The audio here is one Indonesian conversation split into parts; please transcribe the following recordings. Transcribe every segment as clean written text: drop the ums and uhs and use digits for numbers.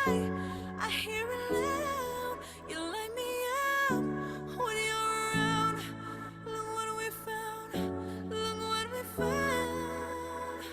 high, I hear it loud. You light me up when you're around. Look what we found. Look what we found.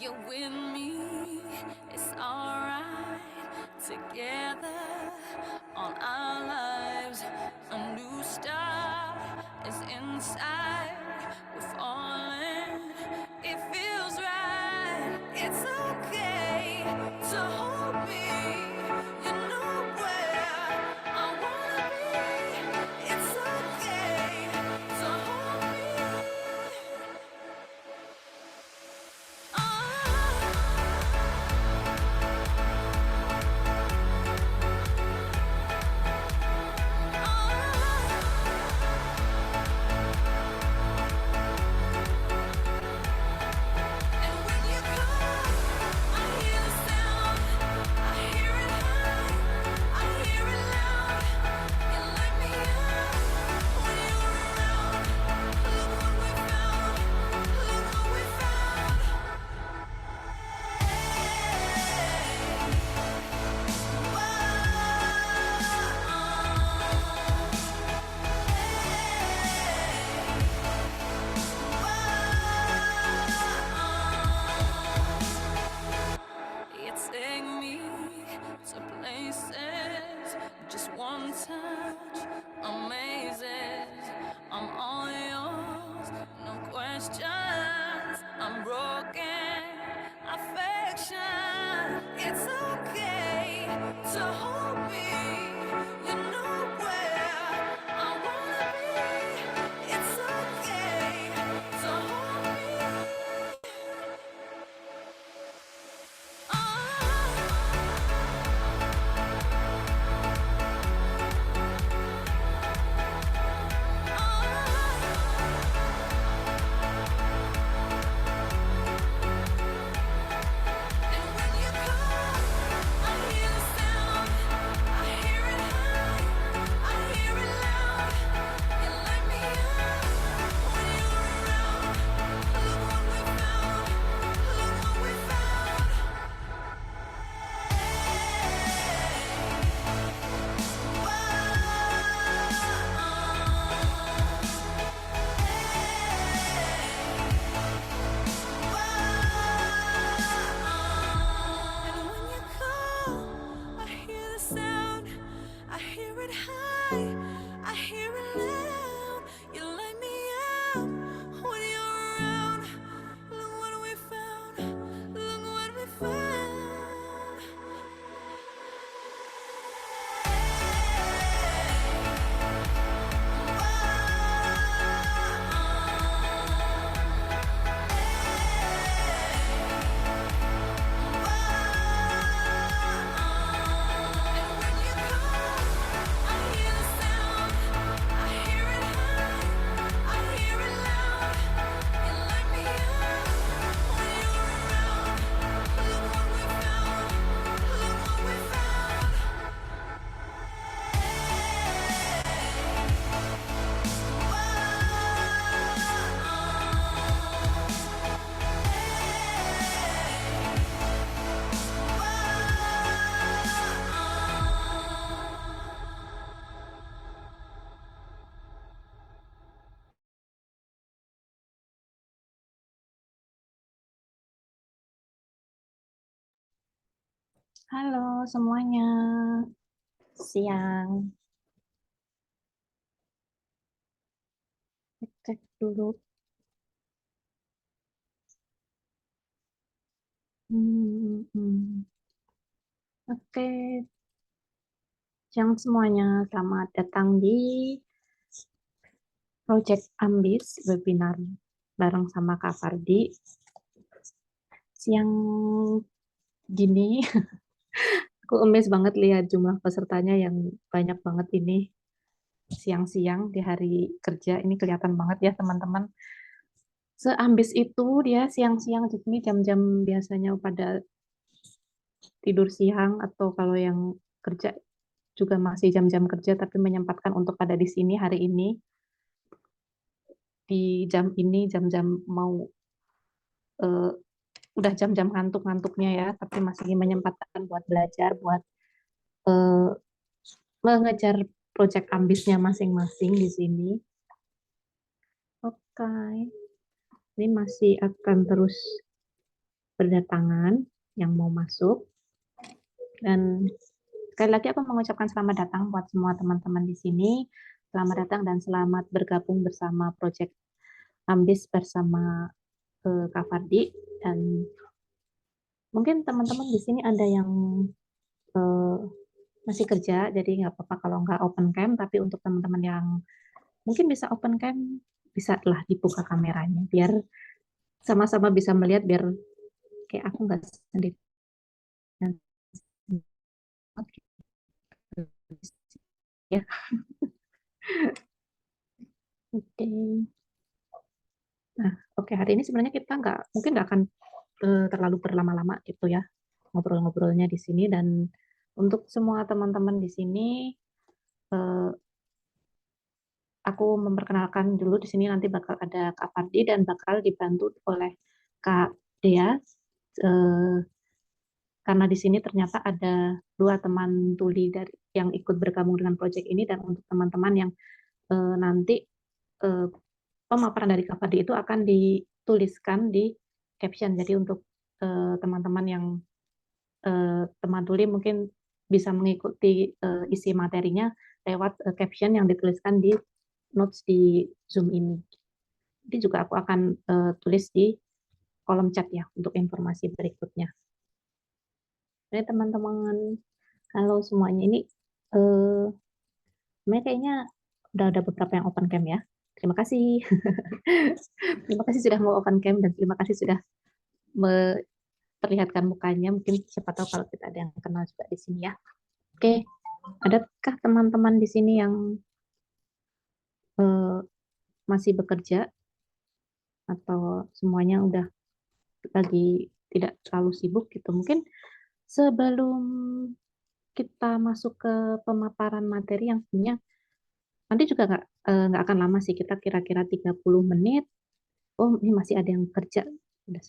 You're with me, it's alright. Together on our lives, a new start is inside. We're falling, it feels right. It's okay to hold me. You know where I wanna be. It's okay to hold me. You take me to places, just one touch amazes. I'm all yours, no questions. I'm broken, affection. It's okay to hold me. You know where I wanna be. It's okay to hold me. Halo semuanya, siang. dulu. Oke, siang semuanya. Selamat datang di Project Ambis webinar bareng sama Kak Fardi. Siang gini, aku amazed banget lihat jumlah pesertanya yang banyak banget ini. Siang-siang di hari kerja ini kelihatan banget ya teman-teman. Seambis itu dia siang-siang di sini jam-jam biasanya pada tidur siang atau kalau yang kerja juga masih jam-jam kerja tapi menyempatkan untuk ada di sini hari ini di jam ini jam-jam mau eh, udah jam-jam ngantuk-ngantuknya ya tapi masih menyempatkan buat belajar buat eh, mengejar proyek ambisnya masing-masing di sini. Oke, ini masih akan terus berdatangan yang mau masuk dan sekali lagi aku mengucapkan selamat datang buat semua teman-teman di sini. Selamat datang dan selamat bergabung bersama proyek ambis bersama Kak Fardi dan mungkin teman-teman di sini ada yang eh, masih kerja, jadi nggak apa-apa kalau nggak open cam, tapi untuk teman-teman yang mungkin bisa open cam, bisa lah dibuka kameranya, biar sama-sama bisa melihat, biar kayak aku nggak sendiri. Ya, oke. Nah, oke, hari ini sebenarnya kita mungkin nggak akan terlalu berlama-lama gitu ya, ngobrol-ngobrolnya di sini, dan untuk semua teman-teman di sini, eh, aku memperkenalkan dulu di sini nanti bakal ada Kak Fardi dan bakal dibantu oleh Kak Dea. Eh, karena di sini ternyata ada dua teman tuli dari yang ikut bergabung dengan proyek ini dan untuk teman-teman yang nanti eh, pemaparan dari Kak Fardi itu akan dituliskan di caption. Jadi untuk teman-teman yang teman tuli mungkin bisa mengikuti isi materinya lewat caption yang dituliskan di notes di Zoom ini. Nanti juga aku akan tulis di kolom chat ya untuk informasi berikutnya. Jadi teman-teman, kalau semuanya ini eh, sebenarnya kayaknya udah ada beberapa yang open cam ya. Terima kasih. Terima kasih sudah mau open cam dan terima kasih sudah memperlihatkan mukanya. Mungkin siapa tahu kalau kita ada yang kenal juga di sini ya. Oke, adakah teman-teman di sini yang eh, masih bekerja atau semuanya udah lagi tidak terlalu sibuk gitu? Mungkin sebelum kita masuk ke pemaparan materi yang sebenarnya nanti juga nggak akan lama sih, kita kira-kira 30 menit. Oh, ini masih ada yang kerja. Udah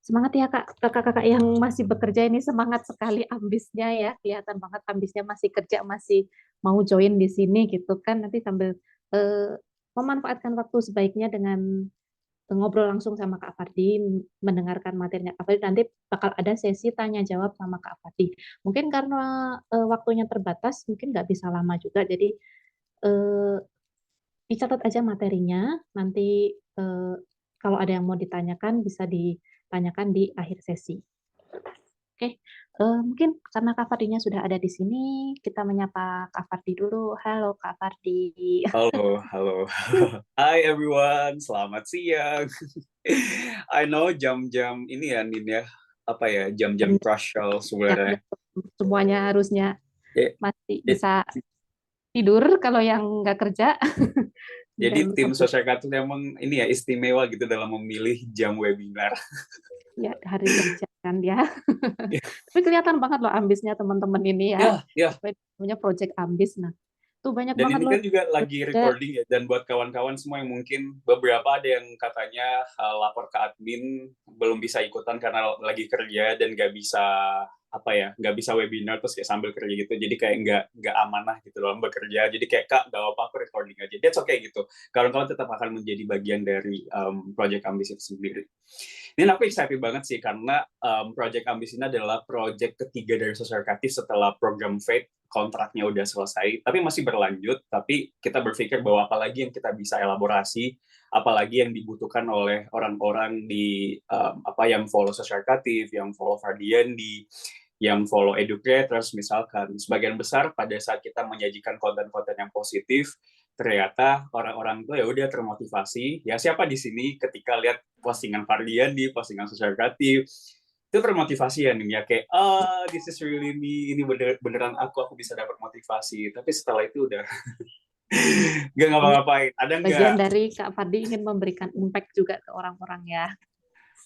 semangat ya Kak, kakak-kakak yang masih bekerja ini semangat sekali ambisnya ya. Kelihatan banget ambisnya masih kerja, masih mau join di sini gitu kan. Nanti sambil eh, memanfaatkan waktu sebaiknya dengan ngobrol langsung sama Kak Fardi, mendengarkan materinya Kak Fardi. Nanti bakal ada sesi tanya jawab sama Kak Fardi. Mungkin karena waktunya terbatas, mungkin nggak bisa lama juga. Jadi eh, dicatat aja materinya, nanti eh, kalau ada yang mau ditanyakan bisa ditanyakan di akhir sesi. Oke, mungkin karena Kak Fardinya sudah ada di sini, kita menyapa Kak Fardi dulu. Halo Kak Fardi. Halo, halo. Hai everyone, selamat siang. I know jam-jam ini ya, Nin ya, apa ya, jam-jam crucial Ya, sebenarnya. semuanya harusnya Ya, masih ya, bisa tidur kalau yang nggak kerja. jadi Dan tim untuk Sosial Kartun emang ini ya istimewa gitu dalam memilih jam webinar. ya hari kerja kan ya. Tapi kelihatan banget loh ambisnya teman-teman ini ya. Ya, ya. Punya project ambis. Nah, tuh banyak Dan banget ini loh kan juga lagi kerja. recording ya, dan buat kawan-kawan semua yang mungkin beberapa ada yang katanya lapor ke admin belum bisa ikutan karena lagi kerja dan nggak bisa apa ya, nggak bisa webinar terus kayak sambil kerja gitu, jadi kayak nggak amanah gitu dalam bekerja, jadi kayak kak nggak apa-apa aku recording aja, that's okay gitu. Kawan-kawan tetap akan menjadi bagian dari Project Ambis itu sendiri. Ini aku excited banget sih karena Project Ambis ini adalah project ketiga dari Sosial Kreatif setelah program Faith kontraknya udah selesai, tapi masih berlanjut, tapi kita berpikir bahwa apalagi yang kita bisa elaborasi, apalagi yang dibutuhkan oleh orang-orang di yang follow Social Creative, yang follow Fardiandi, yang follow educators misalkan. Sebagian besar pada saat kita menyajikan konten-konten yang positif, ternyata orang-orang tuh ya udah termotivasi. Ya siapa di sini ketika lihat postingan Fardiandi, postingan Social Creative, itu termotivasi ya nih ya kayak this is really me, ini beneran aku bisa dapat motivasi. Tapi setelah itu udah nggak ngapa-ngapain. Ada nggak? Bagian dari Kak Fardi ingin memberikan impact juga ke orang-orang ya.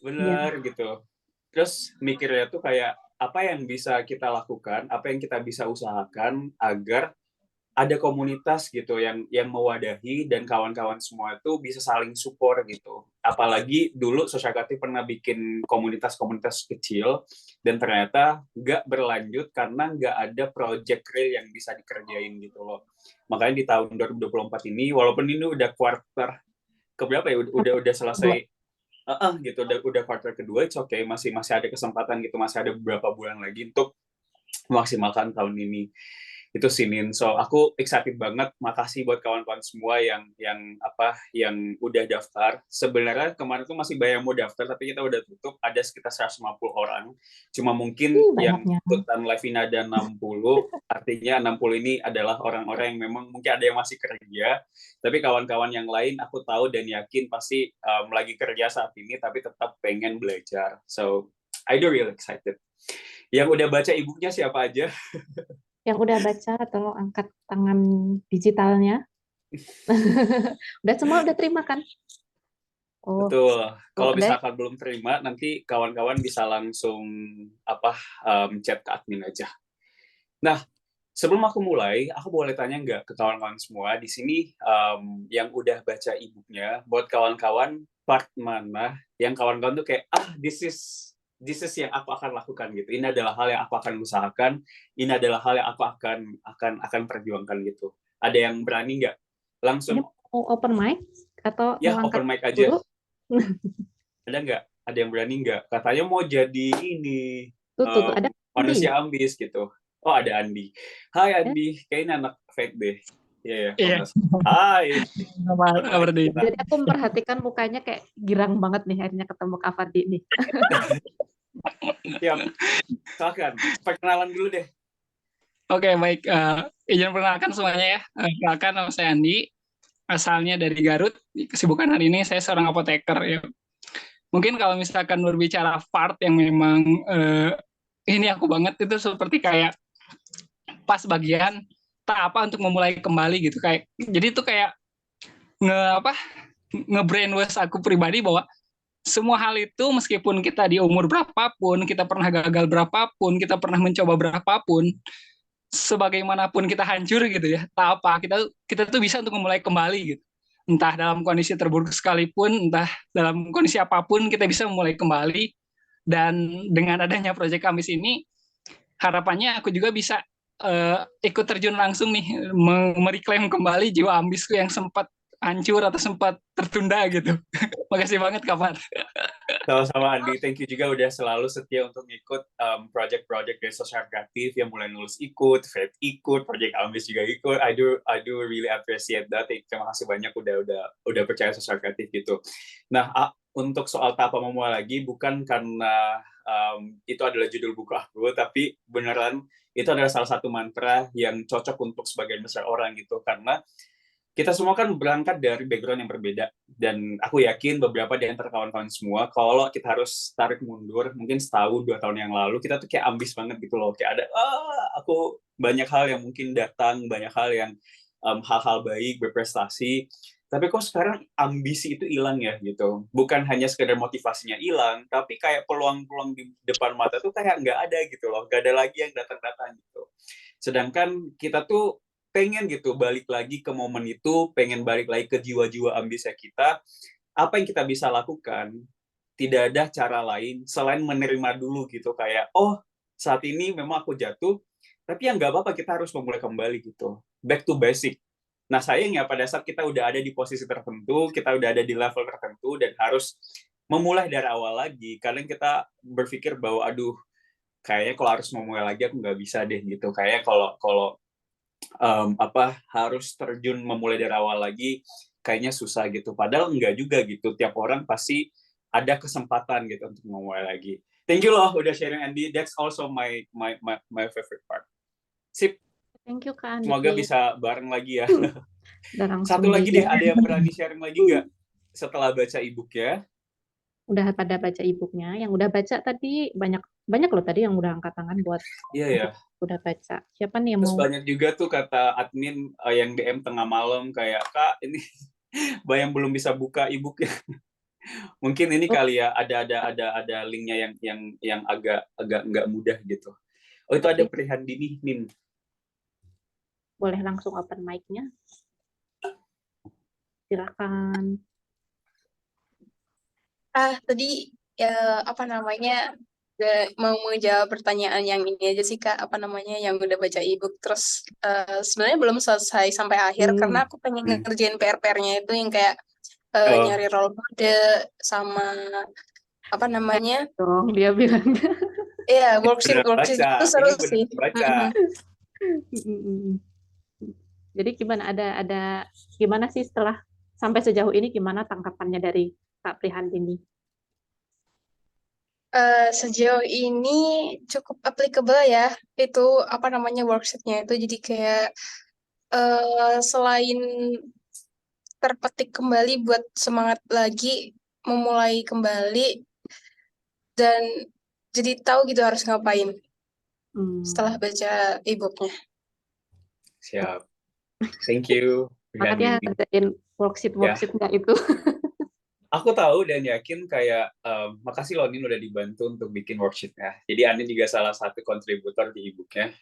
Bener gitu. Terus mikirnya tuh kayak apa yang bisa kita lakukan, apa yang kita bisa usahakan agar ada komunitas gitu yang mewadahi dan kawan-kawan semua itu bisa saling support gitu. Apalagi dulu Social Creative pernah bikin komunitas-komunitas kecil dan ternyata nggak berlanjut karena nggak ada project real yang bisa dikerjain gitu loh. Makanya di tahun 2024 ini, walaupun ini udah quarter keberapa ya, udah selesai, gitu, udah quarter kedua, it's okay, masih ada kesempatan gitu, masih ada beberapa bulan lagi untuk memaksimalkan tahun ini. Itu Sinin. So aku excited banget. Makasih buat kawan-kawan semua yang udah daftar. Sebenarnya kemarin tuh masih banyak yang mau daftar, tapi kita udah tutup. Ada sekitar 150 orang. Cuma mungkin yang ikutan live ini ada 60. Artinya 60 ini adalah orang-orang yang memang mungkin ada yang masih kerja. Tapi kawan-kawan yang lain aku tahu dan yakin pasti lagi kerja saat ini, tapi tetap pengen belajar. So I do really excited. Yang udah baca e-booknya siapa aja? Yang udah baca, tolong angkat tangan digitalnya. Udah semua udah terima kan? Oh, betul. Kalau misalkan belum terima, nanti kawan-kawan bisa langsung chat ke admin aja. Nah, sebelum aku mulai, aku boleh tanya nggak ke kawan-kawan semua di sini yang udah baca e-booknya, buat kawan-kawan part mana yang kawan-kawan tuh kayak this is yang aku akan lakukan gitu. Ini adalah hal yang aku akan usahakan. Ini adalah hal yang aku akan perjuangkan gitu. Ada yang berani nggak? Langsung. Mau open mic atau ya mau open mic aja. Dulu? Ada nggak? Ada yang berani nggak? Katanya mau jadi ini ada manusia ambis gitu. Oh ada Andi. Hai Andi, kayaknya anak fake deh. Iya. Hai. Jadi aku memperhatikan mukanya kayak girang banget nih akhirnya ketemu Kak Fardi nih. Siap. Silakan, perkenalan dulu deh. Oke, baik. Izin perkenalkan semuanya ya. Perkenalkan, nama saya Andi. Asalnya dari Garut. Kesibukan hari ini saya seorang apoteker. Ya. Mungkin kalau misalkan berbicara part yang memang ini aku banget, itu seperti kayak pas bagian tak apa untuk memulai kembali gitu. Jadi itu kayak nge-brainwash aku pribadi bahwa semua hal itu meskipun kita di umur berapapun, kita pernah gagal berapapun, kita pernah mencoba berapapun, sebagaimanapun kita hancur gitu ya, tak apa, kita tuh bisa untuk memulai kembali gitu. Entah dalam kondisi terburuk sekalipun, entah dalam kondisi apapun, kita bisa memulai kembali. Dan dengan adanya Project Ambis ini, harapannya aku juga bisa ikut terjun langsung nih, mereklaim kembali jiwa ambisku yang sempat hancur atau sempat tertunda gitu. Makasih banget kapan. Sama-sama Andi, thank you juga udah selalu setia untuk ikut project-project dari Social Creative yang mulai nulis ikut, Fred ikut, Project Ambis juga ikut. I do really appreciate that. Terima kasih banyak udah percaya Social Creative gitu. Nah, untuk soal tak apa memulai lagi bukan karena itu adalah judul buku aku, tapi beneran itu adalah salah satu mantra yang cocok untuk sebagian besar orang gitu, karena kita semua kan berangkat dari background yang berbeda, dan aku yakin beberapa di antara kawan-kawan semua, kalau kita harus tarik mundur mungkin setahun 2 tahun yang lalu, kita tuh kayak ambis banget gitu loh, kayak ada aku banyak hal yang mungkin datang, banyak hal yang hal-hal baik, berprestasi, tapi kok sekarang ambisi itu hilang ya gitu. Bukan hanya sekedar motivasinya hilang, tapi kayak peluang-peluang di depan mata tuh kayak nggak ada gitu loh, nggak ada lagi yang datang-datang gitu. Sedangkan kita tuh pengen gitu balik lagi ke momen itu, pengen balik lagi ke jiwa-jiwa ambisnya kita. Apa yang kita bisa lakukan? Tidak ada cara lain selain menerima dulu gitu, kayak saat ini memang aku jatuh, tapi ya nggak apa-apa, kita harus memulai kembali gitu, back to basic. Nah sayangnya pada saat kita udah ada di posisi tertentu, kita udah ada di level tertentu dan harus memulai dari awal lagi, kadang kita berpikir bahwa kayaknya kalau harus memulai lagi aku nggak bisa deh gitu. Kayaknya kalau harus terjun memulai dari awal lagi kayaknya susah gitu. Padahal enggak juga gitu. Tiap orang pasti ada kesempatan gitu untuk memulai lagi. Thank you loh udah sharing Andy. That's also my favorite part. Sip, Thank you Kak semoga Andi. bisa bareng lagi ya. Udah langsung Satu lagi deh, di ada yang berani sharing lagi nggak setelah baca e-book ya? udah pada baca e-booknya. Yang udah baca tadi banyak banyak loh tadi yang udah angkat tangan buat Iya ya. udah baca. Siapa nih yang Terus mau? banyak juga tuh kata admin yang DM tengah malam kayak, Kak ini yang belum bisa buka e-booknya. Mungkin ini Oh, kali ya ada linknya yang agak nggak mudah gitu. Oh itu ada oke, Prihandini Nin. boleh langsung open mic-nya. Silakan. Tadi apa namanya mau menjawab pertanyaan yang ini aja sih Kak, apa namanya yang udah baca e-book terus sebenarnya belum selesai sampai akhir karena aku pengen ngerjain PR-nya itu yang kayak nyari role model sama apa namanya Dong, dia bilang. worksheet Baca, itu seru ini bener sih. baca. Jadi gimana ada gimana sih setelah sampai sejauh ini gimana tanggapannya dari Kak Prihandini? Sejauh ini cukup applicable ya itu apa namanya worksheetnya itu jadi kayak selain terpetik kembali buat semangat lagi memulai kembali dan jadi tahu gitu harus ngapain setelah baca e-booknya. Siap. Thank you Semangat ya Prihandini. kerjain Ya. worksheet-worksheetnya itu. Aku tahu dan yakin kayak makasih loh Nin udah dibantu untuk bikin worksheet-nya. Jadi Anin juga salah satu kontributor di e-booknya.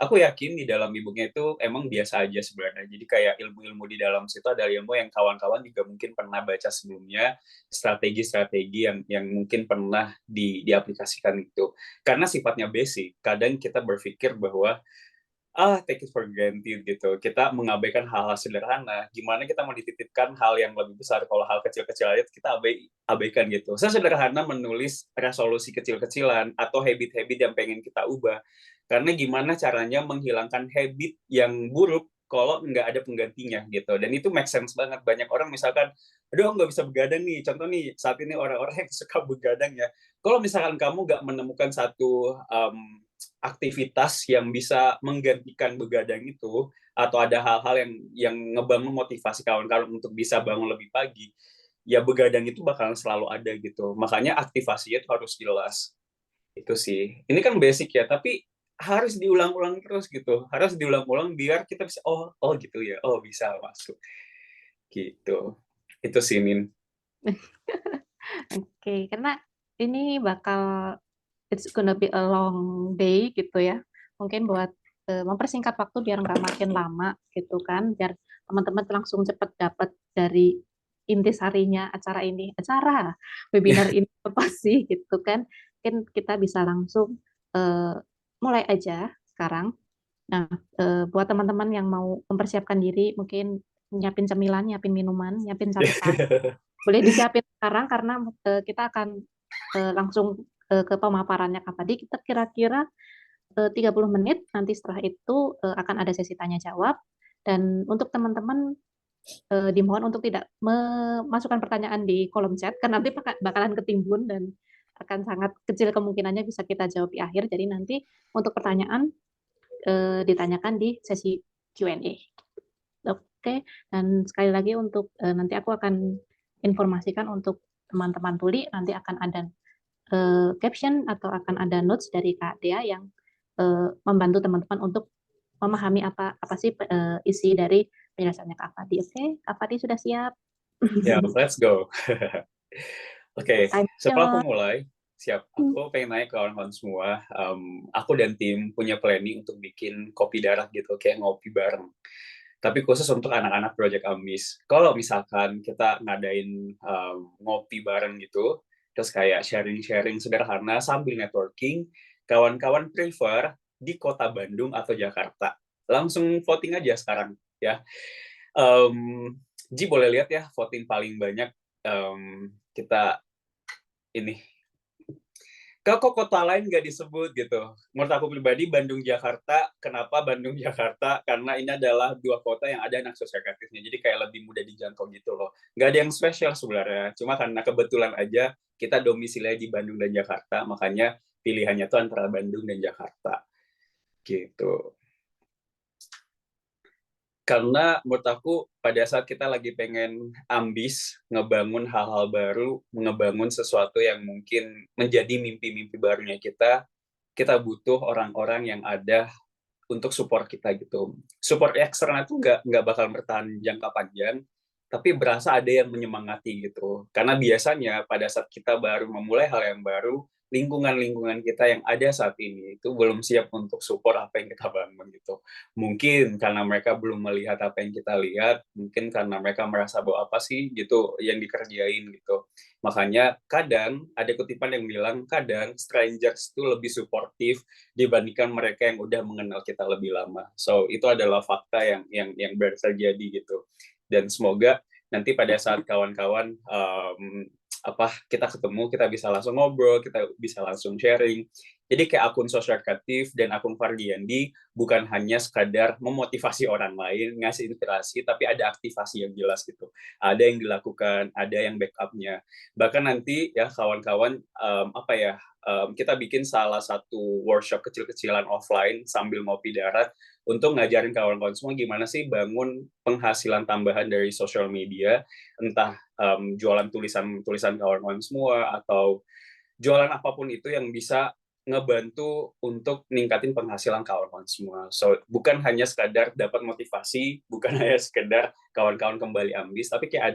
Aku yakin di dalam e-booknya itu emang biasa aja sebenarnya. Jadi kayak ilmu-ilmu di dalam situ ada ilmu yang kawan-kawan juga mungkin pernah baca sebelumnya, strategi-strategi yang mungkin pernah diaplikasikan itu. Karena sifatnya basic, kadang kita berpikir bahwa take it for granted gitu. Kita mengabaikan hal-hal sederhana. Gimana kita mau dititipkan hal yang lebih besar kalau hal kecil-kecil aja kita abaikan gitu. Sesederhana menulis resolusi kecil-kecilan atau habit-habit yang pengen kita ubah. Karena gimana caranya menghilangkan habit yang buruk kalau nggak ada penggantinya gitu. Dan itu make sense banget. Banyak orang misalkan, aduh nggak bisa begadang nih. Contoh nih, saat ini orang-orang yang suka begadang ya. Kalau misalkan kamu nggak menemukan satu aktivitas yang bisa menggantikan begadang itu atau ada hal-hal yang ngebangun motivasi kawan-kawan untuk bisa bangun lebih pagi, ya begadang itu bakalan selalu ada gitu. Makanya aktivasinya itu harus jelas. Itu sih. Ini kan basic ya, tapi harus diulang-ulang terus gitu. Harus diulang-ulang biar kita bisa oh gitu ya. Oh bisa masuk. Gitu. Itu sih Min. Oke, karena ini bakal it's gonna be a long day gitu ya. Mungkin buat mempersingkat waktu biar nggak makin lama gitu kan, biar teman-teman langsung cepat dapat dari intisarinya acara webinar ini apa sih gitu kan. Mungkin kita bisa langsung eh, mulai aja sekarang. Nah, buat teman-teman yang mau mempersiapkan diri, mungkin nyiapin cemilan, nyiapin minuman, nyiapin catatan, boleh disiapin sekarang karena kita akan langsung ke pemaparannya Kak Padi. Kita kira-kira 30 menit, nanti setelah itu akan ada sesi tanya jawab. Dan untuk teman-teman dimohon untuk tidak memasukkan pertanyaan di kolom chat, karena nanti bakalan ketimbun dan akan sangat kecil kemungkinannya bisa kita jawab di akhir. Jadi nanti untuk pertanyaan ditanyakan di sesi Q&A. Oke, dan sekali lagi untuk nanti aku akan informasikan untuk teman-teman tuli, nanti akan ada caption atau akan ada notes dari Kak Dea yang membantu teman-teman untuk memahami apa sih isi dari penjelasannya Kak Fadi. Oke, Kak Fadi sudah siap? Ya, let's go. Oke, Time sebelum aku shot. mulai, siap. Aku pengen nanya ke kawan-kawan semua. Aku dan tim punya planning untuk bikin kopi darah gitu, kayak ngopi bareng. Tapi khusus untuk anak-anak Project Ambis. Kalau misalkan kita ngadain ngopi bareng gitu, terus kayak sharing-sharing sederhana sambil networking, kawan-kawan prefer di kota Bandung atau Jakarta. Langsung voting aja sekarang, ya. Ji boleh lihat ya voting paling banyak kita ini kok kota lain nggak disebut gitu. Menurut aku pribadi Bandung Jakarta, kenapa Bandung Jakarta? Karena ini adalah dua kota yang ada anak sosial kreatifnya, jadi kayak lebih mudah dijangkau gitu loh. Nggak ada yang spesial sebenarnya, cuma karena kebetulan aja kita domisilinya di Bandung dan Jakarta, makanya pilihannya tuh antara Bandung dan Jakarta gitu. Karena menurut aku pada saat kita lagi pengen ambis, ngebangun hal-hal baru, ngebangun sesuatu yang mungkin menjadi mimpi-mimpi barunya kita butuh orang-orang yang ada untuk support kita gitu. Support eksternal itu nggak bakal bertahan jangka panjang, tapi berasa ada yang menyemangati gitu. Karena biasanya pada saat kita baru memulai hal yang baru, lingkungan-lingkungan kita yang ada saat ini itu belum siap untuk support apa yang kita bangun gitu. Mungkin karena mereka belum melihat apa yang kita lihat, mungkin karena mereka merasa bahwa apa sih gitu yang dikerjain gitu. Makanya kadang ada kutipan yang bilang kadang strangers itu lebih suportif dibandingkan mereka yang udah mengenal kita lebih lama. So itu adalah fakta yang terjadi gitu. Dan semoga nanti pada saat kawan-kawan kita ketemu, kita bisa langsung ngobrol, kita bisa langsung sharing. Jadi kayak akun sosial kreatif dan akun Fardiandi bukan hanya sekadar memotivasi orang lain, ngasih inspirasi, tapi ada aktivasi yang jelas gitu. Ada yang dilakukan, ada yang backupnya. Bahkan nanti ya kawan-kawan kita bikin salah satu workshop kecil-kecilan offline sambil ngopi darat untuk ngajarin kawan-kawan semua gimana sih bangun penghasilan tambahan dari social media, entah jualan tulisan kawan-kawan semua atau jualan apapun itu yang bisa ngebantu untuk ningkatin penghasilan kawan-kawan semua. So, bukan hanya sekadar dapat motivasi, bukan hanya sekedar kawan-kawan kembali ambis, tapi kayak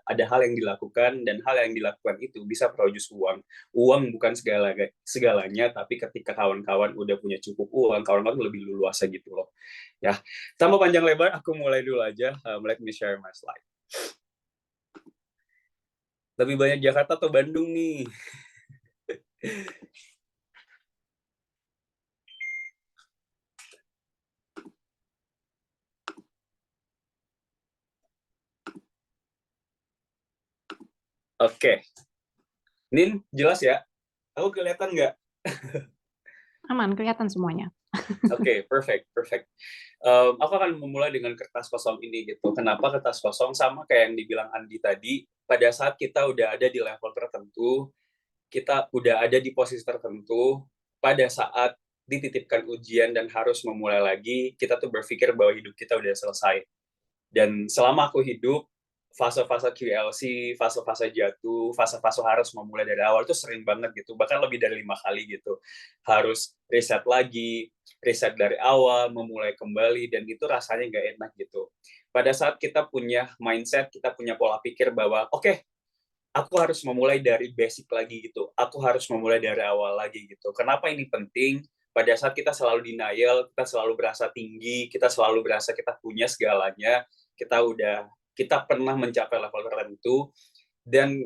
ada hal yang dilakukan dan hal yang dilakukan itu bisa produce uang. Uang bukan segalanya, tapi ketika kawan-kawan udah punya cukup uang, kawan-kawan lebih leluasa gitu loh. Ya, tanpa panjang lebar, aku mulai dulu aja. Let me share my slide. Lebih banyak Jakarta atau Bandung nih? Oke. Nin, jelas ya? Aku kelihatan nggak? Aman, kelihatan semuanya. Oke, perfect. Aku akan memulai dengan kertas kosong ini gitu. Kenapa kertas kosong? Sama kayak yang dibilang Andi tadi, pada saat kita udah ada di level tertentu, kita udah ada di posisi tertentu, pada saat dititipkan ujian dan harus memulai lagi, kita tuh berpikir bahwa hidup kita udah selesai. Dan selama aku hidup, fase-fase QLC, fase-fase jatuh, fase-fase harus memulai dari awal itu sering banget gitu, bahkan lebih dari 5 kali gitu. Harus riset lagi, riset dari awal, memulai kembali, dan itu rasanya nggak enak gitu. Pada saat kita punya mindset, kita punya pola pikir bahwa, oke, aku harus memulai dari basic lagi gitu, aku harus memulai dari awal lagi gitu. Kenapa ini penting? Pada saat kita selalu denial, kita selalu berasa tinggi, kita selalu berasa kita punya segalanya, kita pernah mencapai level tertentu, dan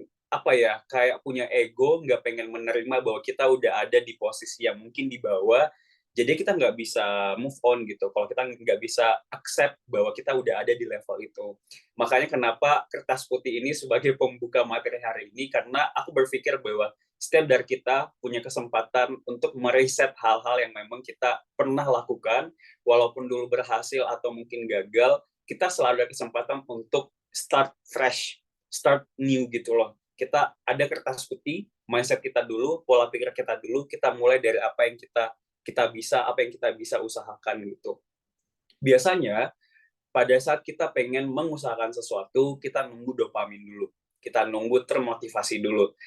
kayak punya ego, nggak pengen menerima bahwa kita udah ada di posisi yang mungkin di bawah, jadi kita nggak bisa move on gitu, kalau kita nggak bisa accept bahwa kita udah ada di level itu. Makanya kenapa kertas putih ini sebagai pembuka materi hari ini, karena aku berpikir bahwa setiap dari kita punya kesempatan untuk mereset hal-hal yang memang kita pernah lakukan, walaupun dulu berhasil atau mungkin gagal, kita selalu ada kesempatan untuk start fresh, start new gitu loh. Kita ada kertas putih, mindset kita dulu, pola pikir kita dulu, kita mulai dari apa yang kita bisa usahakan gitu. Biasanya pada saat kita pengen mengusahakan sesuatu, kita nunggu dopamin dulu, kita nunggu termotivasi dulu.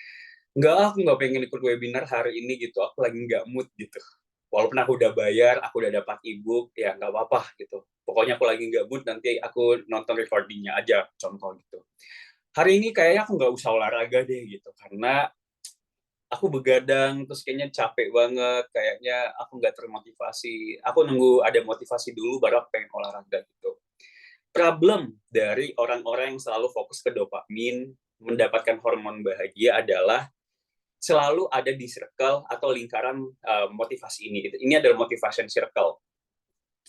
Aku nggak pengen ikut webinar hari ini gitu, aku lagi nggak mood gitu. Walaupun aku udah bayar, aku udah dapat e-book, ya nggak apa-apa gitu. Pokoknya aku lagi nggak mood, nanti aku nonton recordingnya aja, contoh gitu. Hari ini kayaknya aku nggak usah olahraga deh gitu, karena aku begadang, terus kayaknya capek banget, kayaknya aku nggak termotivasi. Aku nunggu ada motivasi dulu, baru aku pengen olahraga gitu. Problem dari orang-orang yang selalu fokus ke dopamin, mendapatkan hormon bahagia adalah selalu ada di circle atau lingkaran motivasi ini. Ini adalah motivation circle.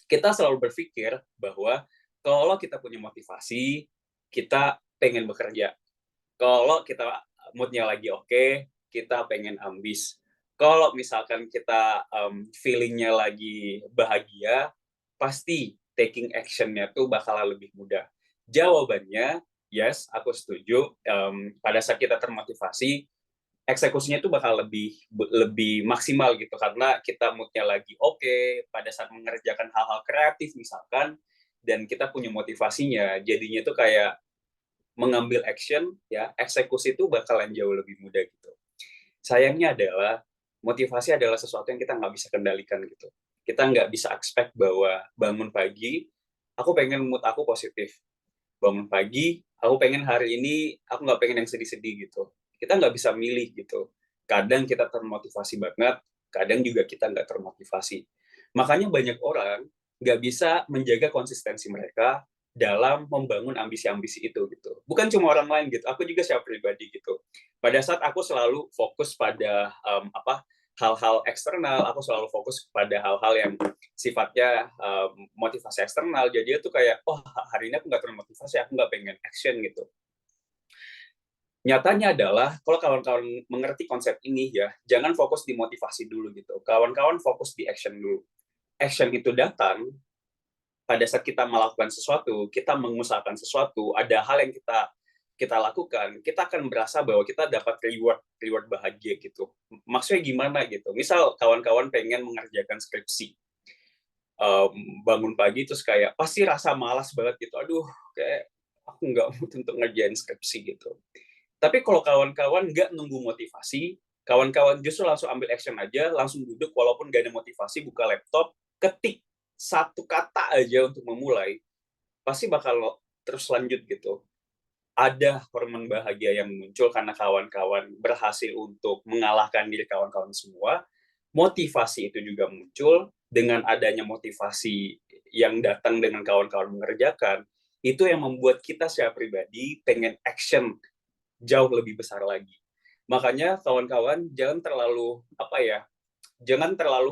Kita selalu berpikir bahwa kalau kita punya motivasi, kita pengen bekerja. Kalau kita moodnya lagi oke, kita pengen ambis. Kalau misalkan kita feeling-nya lagi bahagia, pasti taking action-nya tuh bakalan lebih mudah. Jawabannya, yes, aku setuju. Pada saat kita termotivasi, eksekusinya tuh bakal lebih maksimal gitu, karena kita mood-nya lagi oke, pada saat mengerjakan hal-hal kreatif misalkan, dan kita punya motivasinya, jadinya tuh kayak mengambil action, ya eksekusi itu bakalan jauh lebih mudah gitu. Sayangnya adalah motivasi adalah sesuatu yang kita nggak bisa kendalikan gitu. Kita nggak bisa expect bahwa bangun pagi, aku pengen mood aku positif. Bangun pagi, aku pengen hari ini, aku nggak pengen yang sedih-sedih gitu. Kita nggak bisa milih gitu. Kadang kita termotivasi banget, kadang juga kita nggak termotivasi. Makanya banyak orang nggak bisa menjaga konsistensi mereka dalam membangun ambisi-ambisi itu gitu. Bukan cuma orang lain gitu, aku juga secara pribadi gitu. Pada saat aku selalu fokus pada hal-hal eksternal, aku selalu fokus pada hal-hal yang sifatnya motivasi eksternal. Jadi itu kayak, oh hari ini aku nggak termotivasi, aku nggak pengen action gitu. Nyatanya adalah kalau kawan-kawan mengerti konsep ini ya, jangan fokus di motivasi dulu gitu. Kawan-kawan fokus di action dulu. Action itu datang pada saat kita melakukan sesuatu, kita mengusahakan sesuatu, ada hal yang kita lakukan, kita akan merasa bahwa kita dapat reward bahagia gitu. Maksudnya gimana gitu? Misal kawan-kawan pengen mengerjakan skripsi, bangun pagi terus kayak pasti rasa malas banget gitu. Aduh, kayak aku nggak mood untuk ngerjain skripsi gitu. Tapi kalau kawan-kawan nggak nunggu motivasi, kawan-kawan justru langsung ambil action aja, langsung duduk walaupun nggak ada motivasi, buka laptop, ketik satu kata aja untuk memulai, pasti bakal terus lanjut gitu. Ada hormon bahagia yang muncul karena kawan-kawan berhasil untuk mengalahkan diri kawan-kawan semua. Motivasi itu juga muncul dengan adanya motivasi yang datang dengan kawan-kawan mengerjakan. Itu yang membuat kita secara pribadi pengen action jauh lebih besar lagi. Makanya kawan-kawan jangan terlalu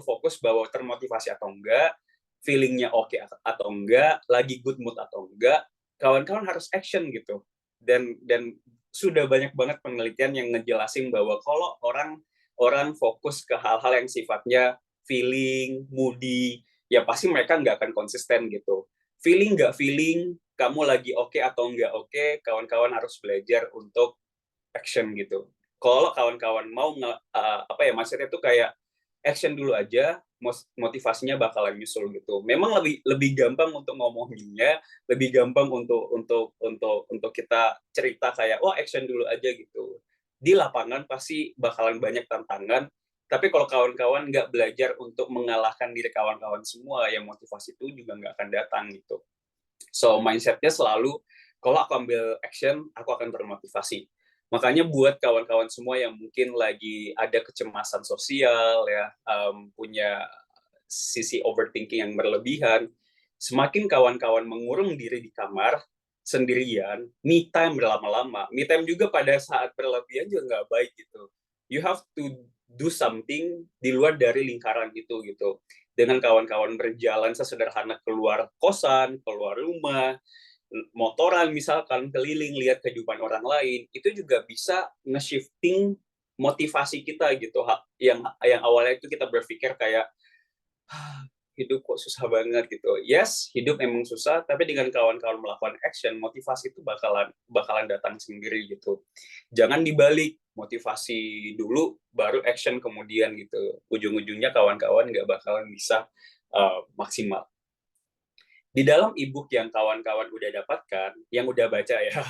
fokus bahwa termotivasi atau enggak, feelingnya oke atau enggak, lagi good mood atau enggak. Kawan-kawan harus action gitu. Dan sudah banyak banget penelitian yang ngejelasin bahwa kalau orang fokus ke hal-hal yang sifatnya feeling, moody, ya pasti mereka nggak akan konsisten gitu. Feeling nggak feeling, kamu lagi oke atau nggak oke, kawan-kawan harus belajar untuk action gitu. Kalau kawan-kawan mau maksudnya tuh kayak action dulu aja, motivasinya bakalan nyusul gitu. Memang lebih gampang untuk ngomonginnya, lebih gampang untuk kita cerita kayak wah action dulu aja gitu. Di lapangan pasti bakalan banyak tantangan, tapi kalau kawan-kawan nggak belajar untuk mengalahkan diri kawan-kawan semua, yang motivasi itu juga nggak akan datang gitu. So mindsetnya selalu kalau aku ambil action, aku akan termotivasi. Makanya buat kawan-kawan semua yang mungkin lagi ada kecemasan sosial, ya punya sisi overthinking yang berlebihan, semakin kawan-kawan mengurung diri di kamar sendirian, me time berlama-lama, me time juga pada saat berlebihan juga nggak baik gitu. You have to do something di luar dari lingkaran itu gitu. Dengan kawan-kawan berjalan sesederhana keluar kosan, keluar rumah, motoran misalkan keliling lihat kehidupan orang lain, itu juga bisa nge-shifting motivasi kita gitu. Yang awalnya itu kita berpikir kayak hidup kok susah banget gitu. Yes, hidup emang susah, tapi dengan kawan-kawan melakukan action, motivasi itu bakalan datang sendiri gitu. Jangan dibalik, motivasi dulu baru action kemudian gitu. Ujung-ujungnya kawan-kawan nggak bakalan bisa maksimal. Di dalam ebook yang kawan-kawan udah dapatkan, yang udah baca ya,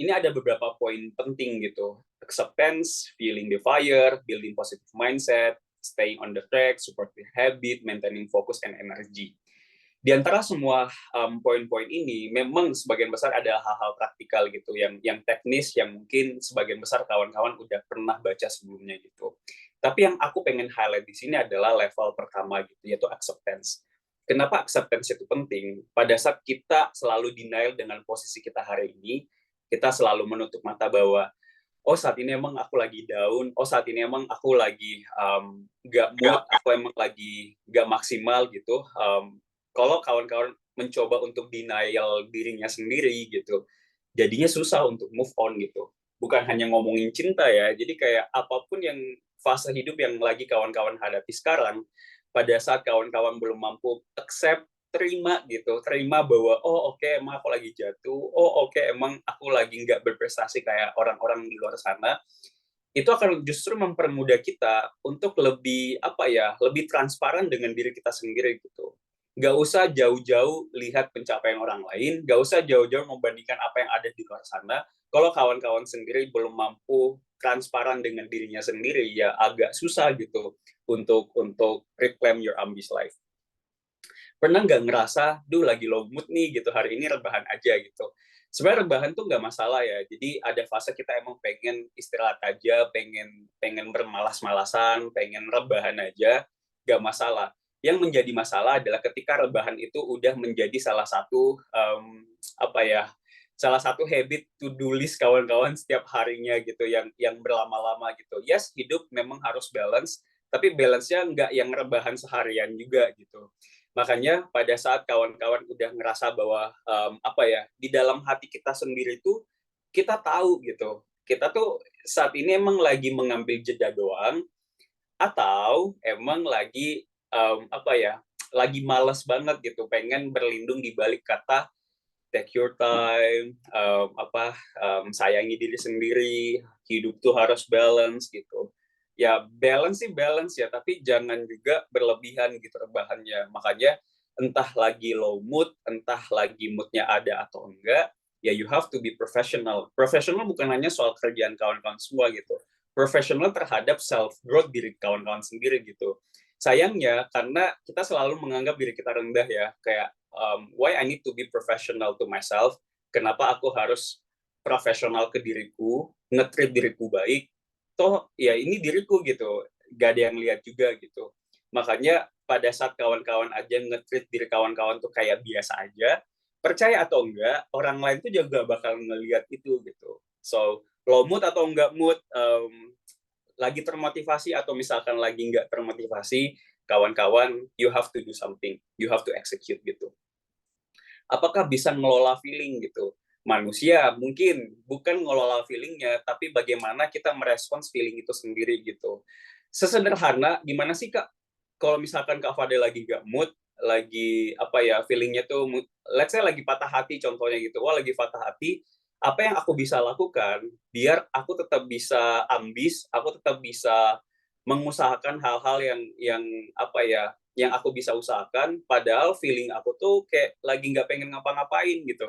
ini ada beberapa poin penting gitu. Acceptance, feeling the fire, building positive mindset, staying on the track, supporting habit, maintaining focus and energy. Di antara semua poin-poin ini, memang sebagian besar ada hal-hal praktikal gitu, yang teknis, yang mungkin sebagian besar kawan-kawan udah pernah baca sebelumnya gitu. Tapi yang aku pengen highlight di sini adalah level pertama gitu, yaitu acceptance. Kenapa acceptance itu penting? Pada saat kita selalu denial dengan posisi kita hari ini, kita selalu menutup mata bahwa oh saat ini emang aku lagi down, oh saat ini emang aku lagi gak mood, aku emang lagi gak maksimal gitu. Kalau kawan-kawan mencoba untuk denial dirinya sendiri gitu, jadinya susah untuk move on gitu. Bukan hanya ngomongin cinta ya, jadi kayak apapun yang fase hidup yang lagi kawan-kawan hadapi sekarang, pada saat kawan-kawan belum mampu accept, terima gitu, terima bahwa oh oke, emang aku lagi jatuh, oh oke, emang aku lagi nggak berprestasi kayak orang-orang di luar sana, itu akan justru mempermudah kita untuk lebih lebih transparan dengan diri kita sendiri gitu. Nggak usah jauh-jauh lihat pencapaian orang lain, nggak usah jauh-jauh membandingkan apa yang ada di luar sana. Kalau kawan-kawan sendiri belum mampu transparan dengan dirinya sendiri, ya agak susah gitu untuk reclaim your ambitious life. Pernah nggak ngerasa, lagi low mood nih gitu, hari ini rebahan aja gitu. Sebenarnya rebahan tuh nggak masalah ya, jadi ada fase kita emang pengen istirahat aja, pengen bermalas-malasan, pengen rebahan aja, nggak masalah. Yang menjadi masalah adalah ketika rebahan itu udah menjadi salah satu salah satu habit to do list kawan-kawan setiap harinya gitu, yang berlama-lama gitu. Yes, hidup memang harus balance, tapi balance-nya nggak yang rebahan seharian juga gitu. Makanya pada saat kawan-kawan udah ngerasa bahwa di dalam hati kita sendiri tuh kita tahu gitu, kita tuh saat ini emang lagi mengambil jeda doang, atau emang lagi lagi malas banget gitu, pengen berlindung di balik kata take your time, sayangi diri sendiri, hidup tuh harus balance gitu. Ya balance sih balance ya, tapi jangan juga berlebihan gitu rebahannya. Makanya entah lagi low mood, entah lagi moodnya ada atau enggak, ya you have to be professional. Professional bukan hanya soal kerjaan kawan-kawan semua gitu. Professional terhadap self growth diri kawan-kawan sendiri gitu. Sayangnya karena kita selalu menganggap diri kita rendah ya, kayak why I need to be professional to myself? Kenapa aku harus profesional ke diriku, nge-treat diriku baik? Toh ya ini diriku gitu, gak ada yang lihat juga gitu. Makanya pada saat kawan-kawan aja nge-treat diri kawan-kawan tuh kayak biasa aja, percaya atau enggak, orang lain tuh juga bakal ngelihat itu gitu. So, low mood atau enggak mood, lagi termotivasi atau misalkan lagi nggak termotivasi, kawan-kawan, you have to do something, you have to execute gitu. Apakah bisa ngelola feeling gitu? Manusia mungkin bukan ngelola feelingnya, tapi bagaimana kita merespons feeling itu sendiri gitu. Sesederhana, gimana sih Kak, kalau misalkan Kak Fadel lagi nggak mood, lagi feelingnya tuh, let's say lagi patah hati contohnya gitu, wah lagi patah hati, apa yang aku bisa lakukan biar aku tetap bisa ambis, aku tetap bisa mengusahakan hal-hal yang aku bisa usahakan, padahal feeling aku tuh kayak lagi nggak pengen ngapa-ngapain gitu.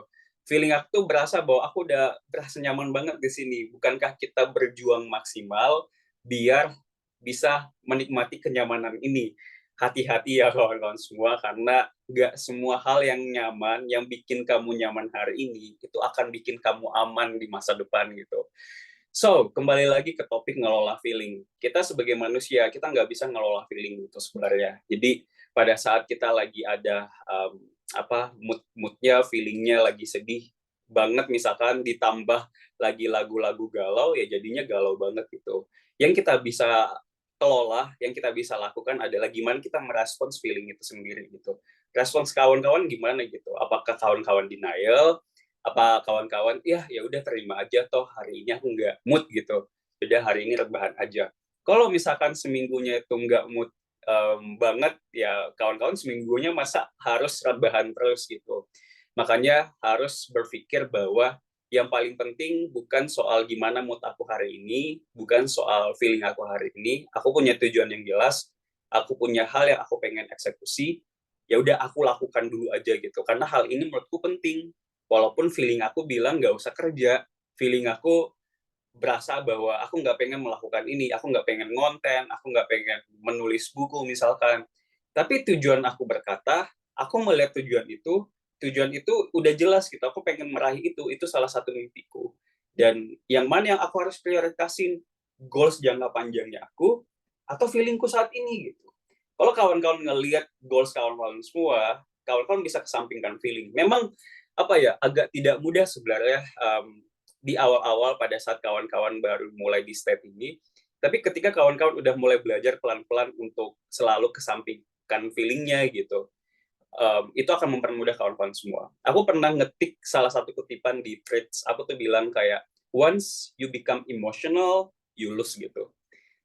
Feeling aku tuh berasa bahwa aku udah berasa nyaman banget di sini. Bukankah kita berjuang maksimal biar bisa menikmati kenyamanan ini? Hati-hati ya kawan-kawan semua, karena nggak semua hal yang nyaman, yang bikin kamu nyaman hari ini, itu akan bikin kamu aman di masa depan gitu. So, kembali lagi ke topik ngelola feeling. Kita sebagai manusia, kita nggak bisa ngelola feeling itu sebenarnya. Jadi, pada saat kita lagi ada mood-nya, feelingnya lagi sedih banget, misalkan ditambah lagi lagu-lagu galau, ya jadinya galau banget gitu. Yang kita bisa kelola, yang kita bisa lakukan adalah gimana kita merespons feeling itu sendiri gitu. Respons kawan-kawan gimana gitu? Apakah kawan-kawan denial? Apa kawan-kawan ya udah terima aja, toh hari ini aku nggak mood gitu, udah hari ini rebahan aja. Kalau misalkan seminggunya itu nggak mood banget, ya kawan-kawan seminggunya masa harus rebahan terus gitu. Makanya harus berpikir bahwa yang paling penting bukan soal gimana mood aku hari ini, bukan soal feeling aku hari ini. Aku punya tujuan yang jelas, aku punya hal yang aku pengen eksekusi, ya udah aku lakukan dulu aja gitu, karena hal ini menurutku penting. Walaupun feeling aku bilang nggak usah kerja, feeling aku berasa bahwa aku nggak pengen melakukan ini, aku nggak pengen ngonten, aku nggak pengen menulis buku misalkan. Tapi tujuan aku berkata, aku melihat tujuan itu udah jelas gitu, aku pengen meraih itu salah satu mimpiku. Dan yang mana yang aku harus prioritasin, goals jangka panjangnya aku, atau feelingku saat ini gitu. Kalau kawan-kawan ngelihat goals kawan-kawan semua, kawan-kawan bisa kesampingkan feeling. Memang agak tidak mudah sebenarnya di awal-awal pada saat kawan-kawan baru mulai di step ini. Tapi ketika kawan-kawan udah mulai belajar pelan-pelan untuk selalu kesampingkan feelingnya gitu, itu akan mempermudah kawan-kawan semua. Aku pernah ngetik salah satu kutipan di Threads, aku tuh bilang kayak, once you become emotional, you lose gitu.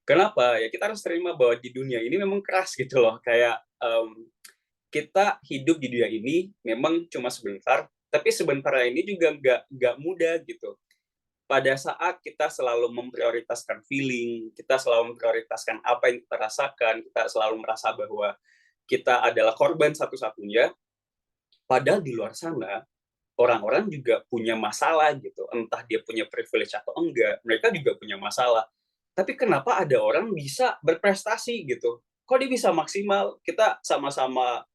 Kenapa? Ya kita harus terima bahwa di dunia ini memang keras gitu loh. Kayak kita hidup di dunia ini memang cuma sebentar, tapi sebentar ini juga nggak mudah gitu. Pada saat kita selalu memprioritaskan feeling, kita selalu memprioritaskan apa yang kita rasakan, kita selalu merasa bahwa kita adalah korban satu-satunya, padahal di luar sana orang-orang juga punya masalah gitu. Entah dia punya privilege atau enggak, mereka juga punya masalah. Tapi kenapa ada orang bisa berprestasi gitu? Kok dia bisa maksimal? Kita sama-sama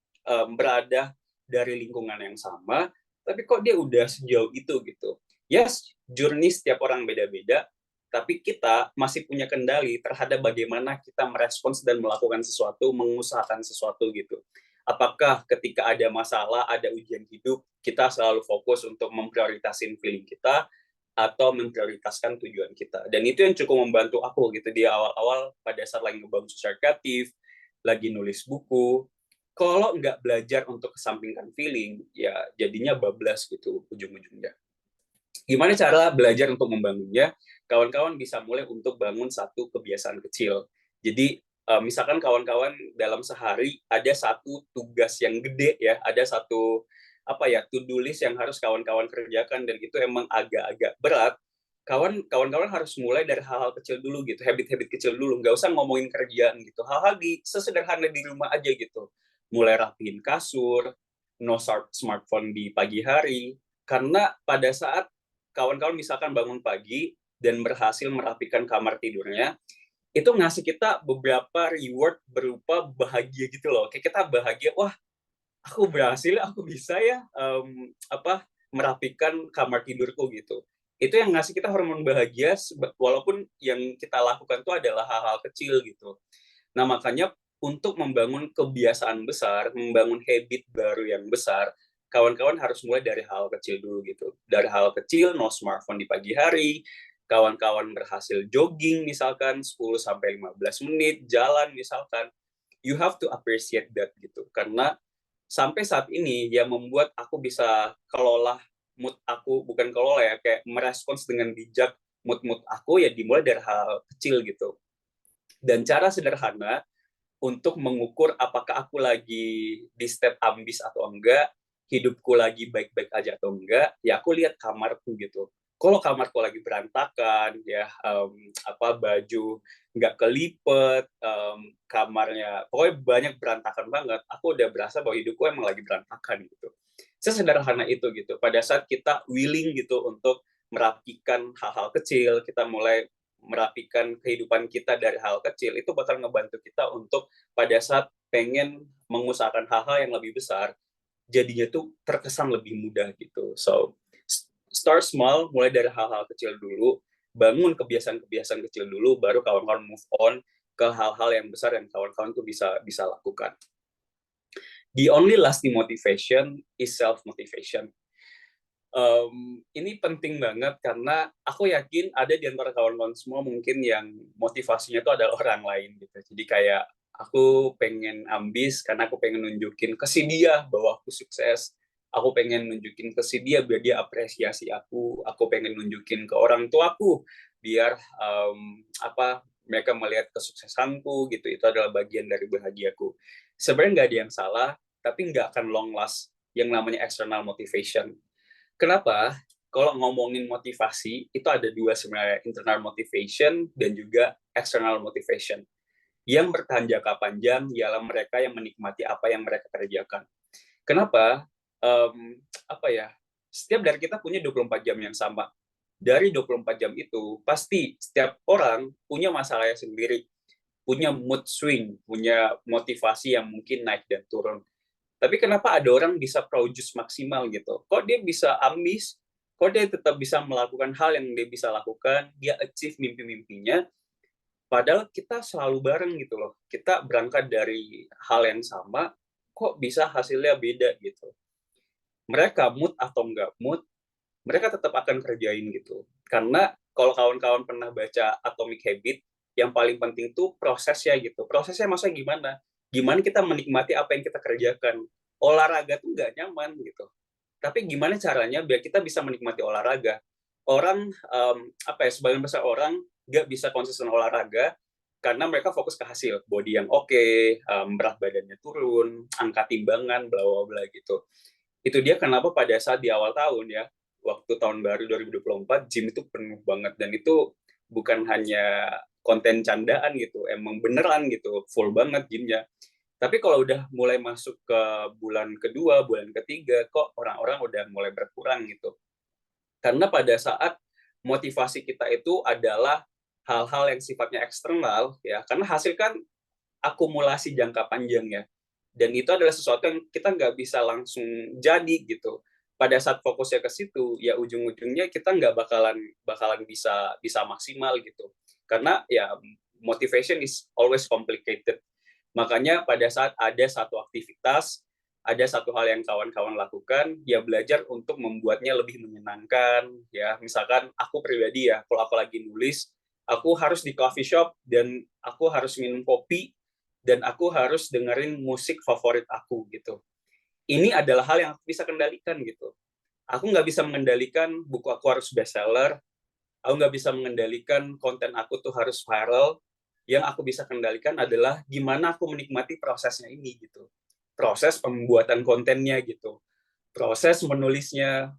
berada dari lingkungan yang sama, tapi kok dia udah sejauh itu gitu? Yes, journey setiap orang beda-beda, tapi kita masih punya kendali terhadap bagaimana kita merespons dan melakukan sesuatu, mengusahakan sesuatu gitu. Apakah ketika ada masalah, ada ujian hidup, kita selalu fokus untuk memprioritasin feeling kita, atau memprioritaskan tujuan kita. Dan itu yang cukup membantu aku gitu di awal-awal pada saat lagi ngebangun sosial kreatif, lagi nulis buku. Kalau nggak belajar untuk kesampingkan feeling, ya jadinya bablas gitu ujung-ujungnya. Gimana cara belajar untuk membangunnya? Kawan-kawan bisa mulai untuk bangun satu kebiasaan kecil. Jadi misalkan kawan-kawan dalam sehari ada satu tugas yang gede ya, ada satu to-do list yang harus kawan-kawan kerjakan dan itu emang agak-agak berat. Kawan-kawan harus mulai dari hal-hal kecil dulu gitu, habit-habit kecil dulu, nggak usah ngomongin kerjaan gitu, hal-hal sesederhana di rumah aja gitu. Mulai rapihin kasur, no smartphone di pagi hari, karena pada saat kawan-kawan misalkan bangun pagi dan berhasil merapikan kamar tidurnya, itu ngasih kita beberapa reward berupa bahagia gitu loh. Kayak kita bahagia, wah aku berhasil, aku bisa ya merapikan kamar tidurku gitu. Itu yang ngasih kita hormon bahagia, walaupun yang kita lakukan itu adalah hal-hal kecil gitu. Nah makanya untuk membangun kebiasaan besar, membangun habit baru yang besar, kawan-kawan harus mulai dari hal kecil dulu gitu. Dari hal kecil, no smartphone di pagi hari, kawan-kawan berhasil jogging misalkan 10-15 menit, jalan misalkan, you have to appreciate that gitu. Karena sampai saat ini yang membuat aku bisa kelola mood aku, bukan kelola ya, kayak merespons dengan bijak mood aku ya dimulai dari hal kecil gitu. Dan cara sederhana untuk mengukur apakah aku lagi di step ambis atau enggak, hidupku lagi baik-baik aja atau enggak, ya aku lihat kamarku gitu. Kalau kamarku lagi berantakan, ya baju nggak kelipet, kamarnya, pokoknya banyak berantakan banget, aku udah berasa bahwa hidupku emang lagi berantakan gitu. Sesederhana itu gitu. Pada saat kita willing gitu untuk merapikan hal-hal kecil, kita mulai merapikan kehidupan kita dari hal kecil, itu bakal ngebantu kita untuk pada saat pengen mengusahakan hal-hal yang lebih besar, jadinya tuh terkesan lebih mudah gitu. So, start small, mulai dari hal-hal kecil dulu, bangun kebiasaan-kebiasaan kecil dulu, baru kawan-kawan move on ke hal-hal yang besar yang kawan-kawan tuh bisa lakukan. The only lasting motivation is self-motivation. Ini penting banget karena aku yakin ada di antara kawan-kawan semua mungkin yang motivasinya itu adalah orang lain gitu. Jadi kayak aku pengen ambis karena aku pengen nunjukin ke si dia bahwa aku sukses. Aku pengen nunjukin ke si dia biar dia apresiasi aku. Aku pengen nunjukin ke orang tuaku biar mereka melihat kesuksesanku gitu. Itu adalah bagian dari bahagiaku. Sebenarnya nggak ada yang salah, tapi nggak akan long last yang namanya external motivation. Kenapa? Kalau ngomongin motivasi, itu ada dua sebenarnya, internal motivation dan juga external motivation. Yang bertahan jangka panjang ialah mereka yang menikmati apa yang mereka kerjakan. Kenapa? Setiap dari kita punya 24 jam yang sama. Dari 24 jam itu, pasti setiap orang punya masalahnya sendiri. Punya mood swing, punya motivasi yang mungkin naik dan turun. Tapi kenapa ada orang bisa produce maksimal gitu? Kok dia bisa ambis? Kok dia tetap bisa melakukan hal yang dia bisa lakukan? Dia achieve mimpi-mimpinya. Padahal kita selalu bareng gitu loh. Kita berangkat dari hal yang sama, kok bisa hasilnya beda gitu. Mereka mood atau enggak mood, mereka tetap akan kerjain gitu. Karena kalau kawan-kawan pernah baca Atomic Habit, yang paling penting tuh prosesnya gitu. Prosesnya maksudnya gimana? Gimana kita menikmati apa yang kita kerjakan. Olahraga tuh nggak nyaman gitu. Tapi gimana caranya biar kita bisa menikmati olahraga. Orang, sebagian besar orang nggak bisa konsisten olahraga karena mereka fokus ke hasil, body yang oke, berat badannya turun, angka timbangan, bla bla bla gitu. Itu dia kenapa pada saat di awal tahun ya, waktu tahun baru 2024, gym itu penuh banget, dan itu bukan hanya konten candaan gitu, emang beneran gitu, full banget gymnya. Tapi kalau udah mulai masuk ke bulan kedua, bulan ketiga, kok orang-orang udah mulai berkurang gitu. Karena pada saat motivasi kita itu adalah hal-hal yang sifatnya eksternal, ya, karena hasil kan akumulasi jangka panjang ya. Dan itu adalah sesuatu yang kita nggak bisa langsung jadi gitu. Pada saat fokusnya ke situ, ya ujung-ujungnya kita nggak bakalan bisa maksimal gitu. Karena ya motivation is always complicated. Makanya pada saat ada satu aktivitas, ada satu hal yang kawan-kawan lakukan, ya belajar untuk membuatnya lebih menyenangkan. Ya, misalkan aku pribadi ya, kalau aku lagi nulis, aku harus di coffee shop dan aku harus minum kopi dan aku harus dengerin musik favorit aku gitu. Ini adalah hal yang aku bisa kendalikan gitu. Aku nggak bisa mengendalikan buku aku harus bestseller, aku nggak bisa mengendalikan konten aku tuh harus viral. Yang aku bisa kendalikan adalah gimana aku menikmati prosesnya ini gitu. Proses pembuatan kontennya gitu. Proses menulisnya,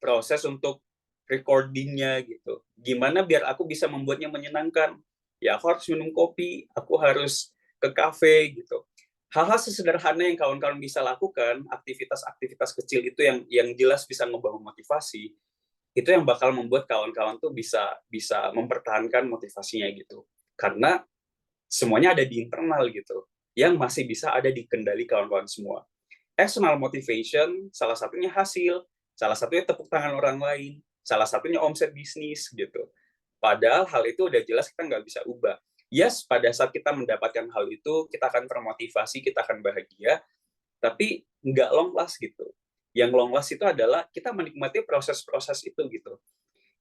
proses untuk recordingnya gitu. Gimana biar aku bisa membuatnya menyenangkan. Ya aku harus minum kopi, aku harus ke kafe gitu. Hal-hal sesederhana yang kawan-kawan bisa lakukan, aktivitas-aktivitas kecil itu yang jelas bisa membangun motivasi, itu yang bakal membuat kawan-kawan tuh bisa mempertahankan motivasinya gitu. Karena semuanya ada di internal gitu, yang masih bisa ada di kendali kawan-kawan semua. External motivation, salah satunya hasil, salah satunya tepuk tangan orang lain, salah satunya omset bisnis gitu. Padahal hal itu udah jelas kita nggak bisa ubah. Yes, pada saat kita mendapatkan hal itu, kita akan termotivasi, kita akan bahagia, tapi nggak long last gitu. Yang long last itu adalah kita menikmati proses-proses itu gitu.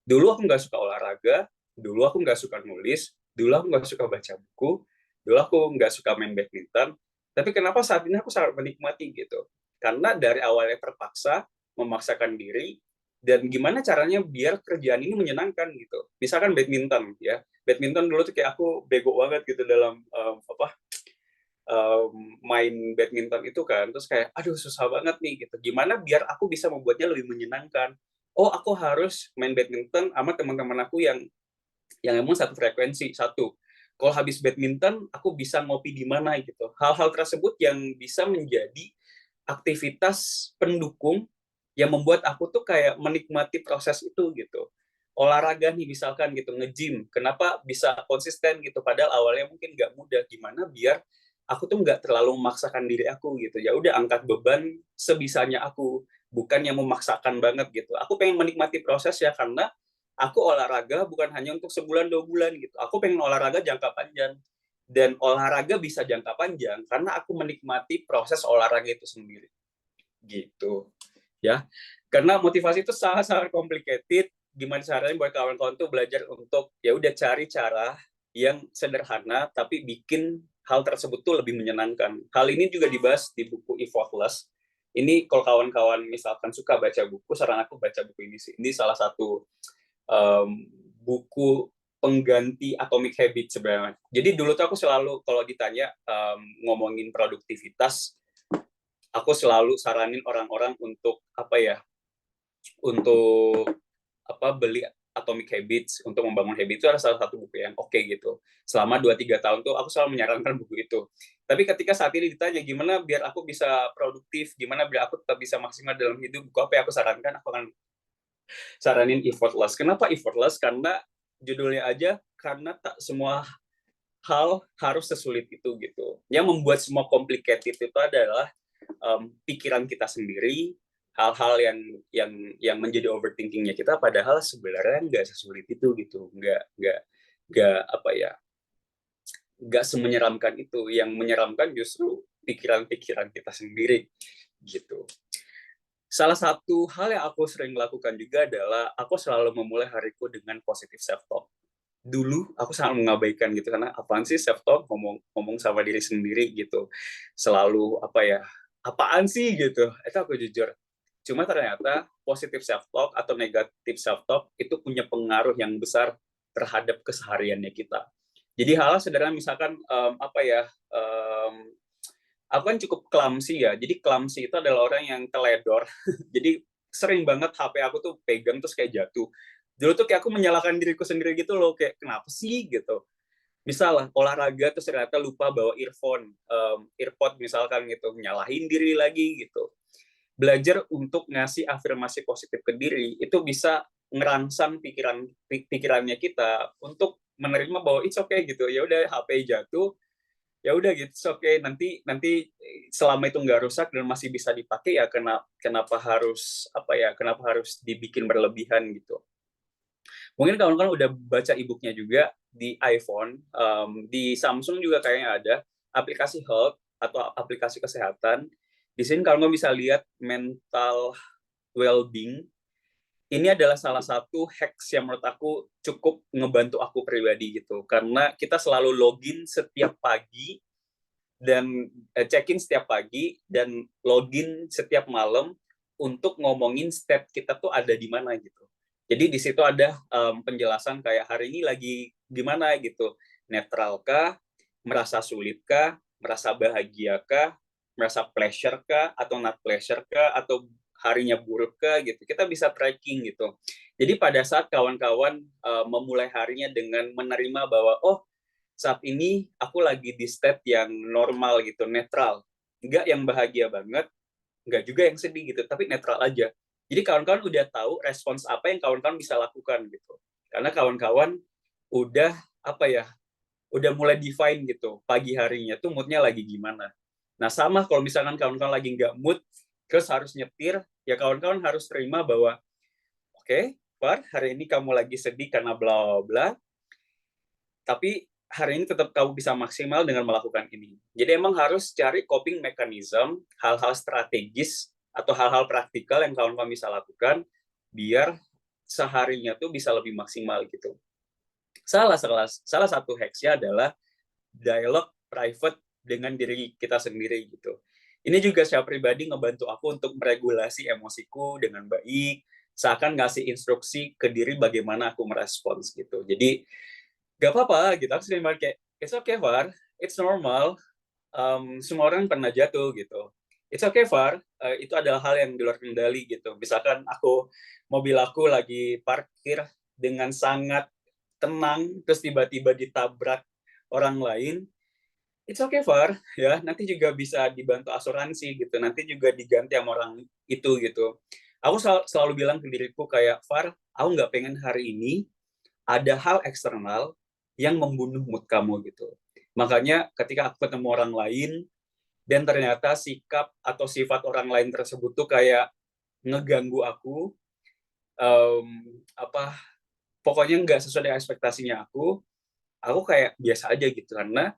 Dulu aku nggak suka olahraga, dulu aku nggak suka nulis, dulu aku nggak suka baca buku, dulu aku nggak suka main badminton, tapi kenapa saat ini aku sangat menikmati gitu. Karena dari awalnya terpaksa, memaksakan diri, dan gimana caranya biar kerjaan ini menyenangkan gitu. Misalkan badminton ya, badminton dulu tuh kayak aku bego banget gitu dalam main badminton itu kan, terus kayak aduh susah banget nih gitu, gimana biar aku bisa membuatnya lebih menyenangkan. Oh aku harus main badminton sama teman-teman aku yang emang satu frekuensi. Satu, kalau habis badminton aku bisa ngopi di mana gitu. Hal-hal tersebut yang bisa menjadi aktivitas pendukung yang membuat aku tuh kayak menikmati proses itu gitu. Olahraga nih misalkan gitu, nge-gym, kenapa bisa konsisten gitu, padahal awalnya mungkin nggak mudah. Gimana biar aku tuh nggak terlalu memaksakan diri aku gitu. Ya udah angkat beban sebisanya aku, bukan yang memaksakan banget gitu. Aku pengen menikmati proses ya, karena aku olahraga bukan hanya untuk sebulan 2 bulan gitu. Aku pengen olahraga jangka panjang. Dan olahraga bisa jangka panjang karena aku menikmati proses olahraga itu sendiri. Gitu. Ya. Karena motivasi itu sangat-sangat complicated. Gimana caranya buat kawan-kawan tuh belajar untuk ya udah cari cara yang sederhana tapi bikin hal tersebut tuh lebih menyenangkan. Hal ini juga dibahas di buku Effortless. Ini kalau kawan-kawan misalkan suka baca buku, saran aku baca buku ini sih. Ini salah satu buku pengganti Atomic Habit sebenarnya. Jadi dulu tuh aku selalu kalau ditanya ngomongin produktivitas, aku selalu saranin orang-orang untuk beli Atomic Habits untuk membangun habit. Itu adalah salah satu buku yang oke gitu. Selama 2-3 tahun tuh aku selalu menyarankan buku itu. Tapi ketika saat ini ditanya gimana biar aku bisa produktif, gimana biar aku tetap bisa maksimal dalam hidup, buku apa yang aku sarankan? Aku akan saranin Effortless. Kenapa Effortless? Karena judulnya aja, karena tak semua hal harus sesulit itu gitu. Yang membuat semua complicated itu adalah pikiran kita sendiri, hal-hal yang menjadi overthinkingnya kita, padahal sebenarnya nggak sesulit itu gitu, nggak semenyeramkan itu. Yang menyeramkan justru pikiran-pikiran kita sendiri gitu. Salah satu hal yang aku sering lakukan juga adalah aku selalu memulai hariku dengan positive self-talk. Dulu aku sangat mengabaikan gitu, karena apaan sih self-talk, ngomong sama diri sendiri gitu. Selalu apaan sih gitu, itu aku jujur. Cuma ternyata positive self-talk atau negative self-talk itu punya pengaruh yang besar terhadap kesehariannya kita. Jadi hal sederhana misalkan aku kan cukup clumsy ya. Jadi clumsy itu adalah orang yang teledor. Jadi sering banget HP aku tuh pegang terus kayak jatuh. Dulu tuh kayak aku menyalahkan diriku sendiri gitu loh, kayak kenapa sih gitu. Misal lah olahraga terus ternyata lupa bawa earphone, earpod misalkan gitu, nyalahin diri lagi gitu. Belajar untuk ngasih afirmasi positif ke diri itu bisa ngerangsang pikirannya kita untuk menerima bahwa it's okay gitu. Ya udah HP jatuh, ya udah gitu, oke, nanti nanti selama itu nggak rusak dan masih bisa dipakai ya kenapa harus kenapa harus dibikin berlebihan gitu. Mungkin kawan-kawan udah baca e-booknya juga di iPhone, di Samsung juga kayaknya ada aplikasi health atau aplikasi kesehatan. Di sini kawan-kawan bisa lihat mental well-being. Ini adalah salah satu hacks yang menurut aku cukup ngebantu aku pribadi gitu, karena kita selalu login setiap pagi dan check-in setiap pagi dan login setiap malam untuk ngomongin state kita tuh ada di mana gitu. Jadi di situ ada penjelasan kayak hari ini lagi gimana gitu, netral kah, merasa sulit kah, merasa bahagia kah, merasa pleasure kah, atau not pleasure kah, atau harinya buruk kah gitu. Kita bisa tracking gitu. Jadi pada saat kawan-kawan memulai harinya dengan menerima bahwa saat ini aku lagi di state yang normal gitu, netral. Nggak yang bahagia banget, nggak juga yang sedih gitu, tapi netral aja. Jadi kawan-kawan udah tahu respons apa yang kawan-kawan bisa lakukan gitu. Karena kawan-kawan udah udah mulai define gitu, pagi harinya tuh moodnya lagi gimana. Nah sama kalau misalkan kawan-kawan lagi nggak mood, terus harus nyetir, ya kawan-kawan harus terima bahwa oke, Far, hari ini kamu lagi sedih karena bla bla, tapi hari ini tetap kamu bisa maksimal dengan melakukan ini. Jadi emang harus cari coping mechanism, hal-hal strategis atau hal-hal praktikal yang kawan-kawan bisa lakukan biar seharinya tuh bisa lebih maksimal gitu. Salah satu hacksnya adalah dialog private dengan diri kita sendiri gitu. Ini juga secara pribadi ngebantu aku untuk meregulasi emosiku dengan baik, seakan ngasih instruksi ke diri bagaimana aku merespons gitu. Jadi gak apa-apa gitu, aku sering kayak it's okay Far, it's normal, semua orang pernah jatuh gitu. It's okay Far, itu adalah hal yang di luar kendali gitu. Misalkan mobil aku lagi parkir dengan sangat tenang, terus tiba-tiba ditabrak orang lain, it's okay Far, ya nanti juga bisa dibantu asuransi gitu, nanti juga diganti sama orang itu gitu. Aku selalu bilang ke diriku kayak Far, aku nggak pengen hari ini ada hal eksternal yang membunuh mood kamu gitu. Makanya ketika aku ketemu orang lain dan ternyata sikap atau sifat orang lain tersebut tuh kayak ngeganggu aku, pokoknya nggak sesuai dengan ekspektasinya aku kayak biasa aja gitu, karena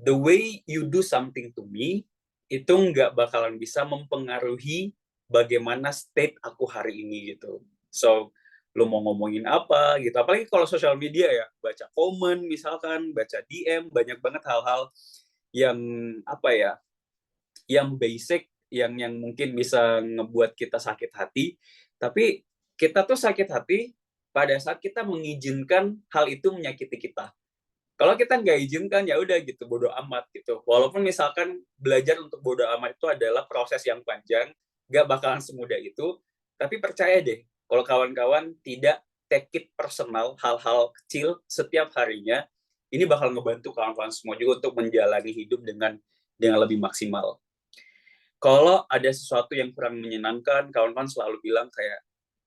the way you do something to me itu nggak bakalan bisa mempengaruhi bagaimana state aku hari ini gitu. So lo mau ngomongin apa gitu, apalagi kalau sosial media ya, baca komen misalkan, baca DM, banyak banget hal-hal yang yang basic, yang mungkin bisa ngebuat kita sakit hati, tapi kita tuh sakit hati pada saat kita mengizinkan hal itu menyakiti kita. Kalau kita nggak izinkan ya udah gitu, bodo amat gitu. Walaupun misalkan belajar untuk bodo amat itu adalah proses yang panjang, nggak bakalan semudah itu, tapi percaya deh, kalau kawan-kawan tidak take it personal, hal-hal kecil setiap harinya, ini bakal ngebantu kawan-kawan semua juga untuk menjalani hidup dengan lebih maksimal. Kalau ada sesuatu yang kurang menyenangkan, kawan-kawan selalu bilang kayak,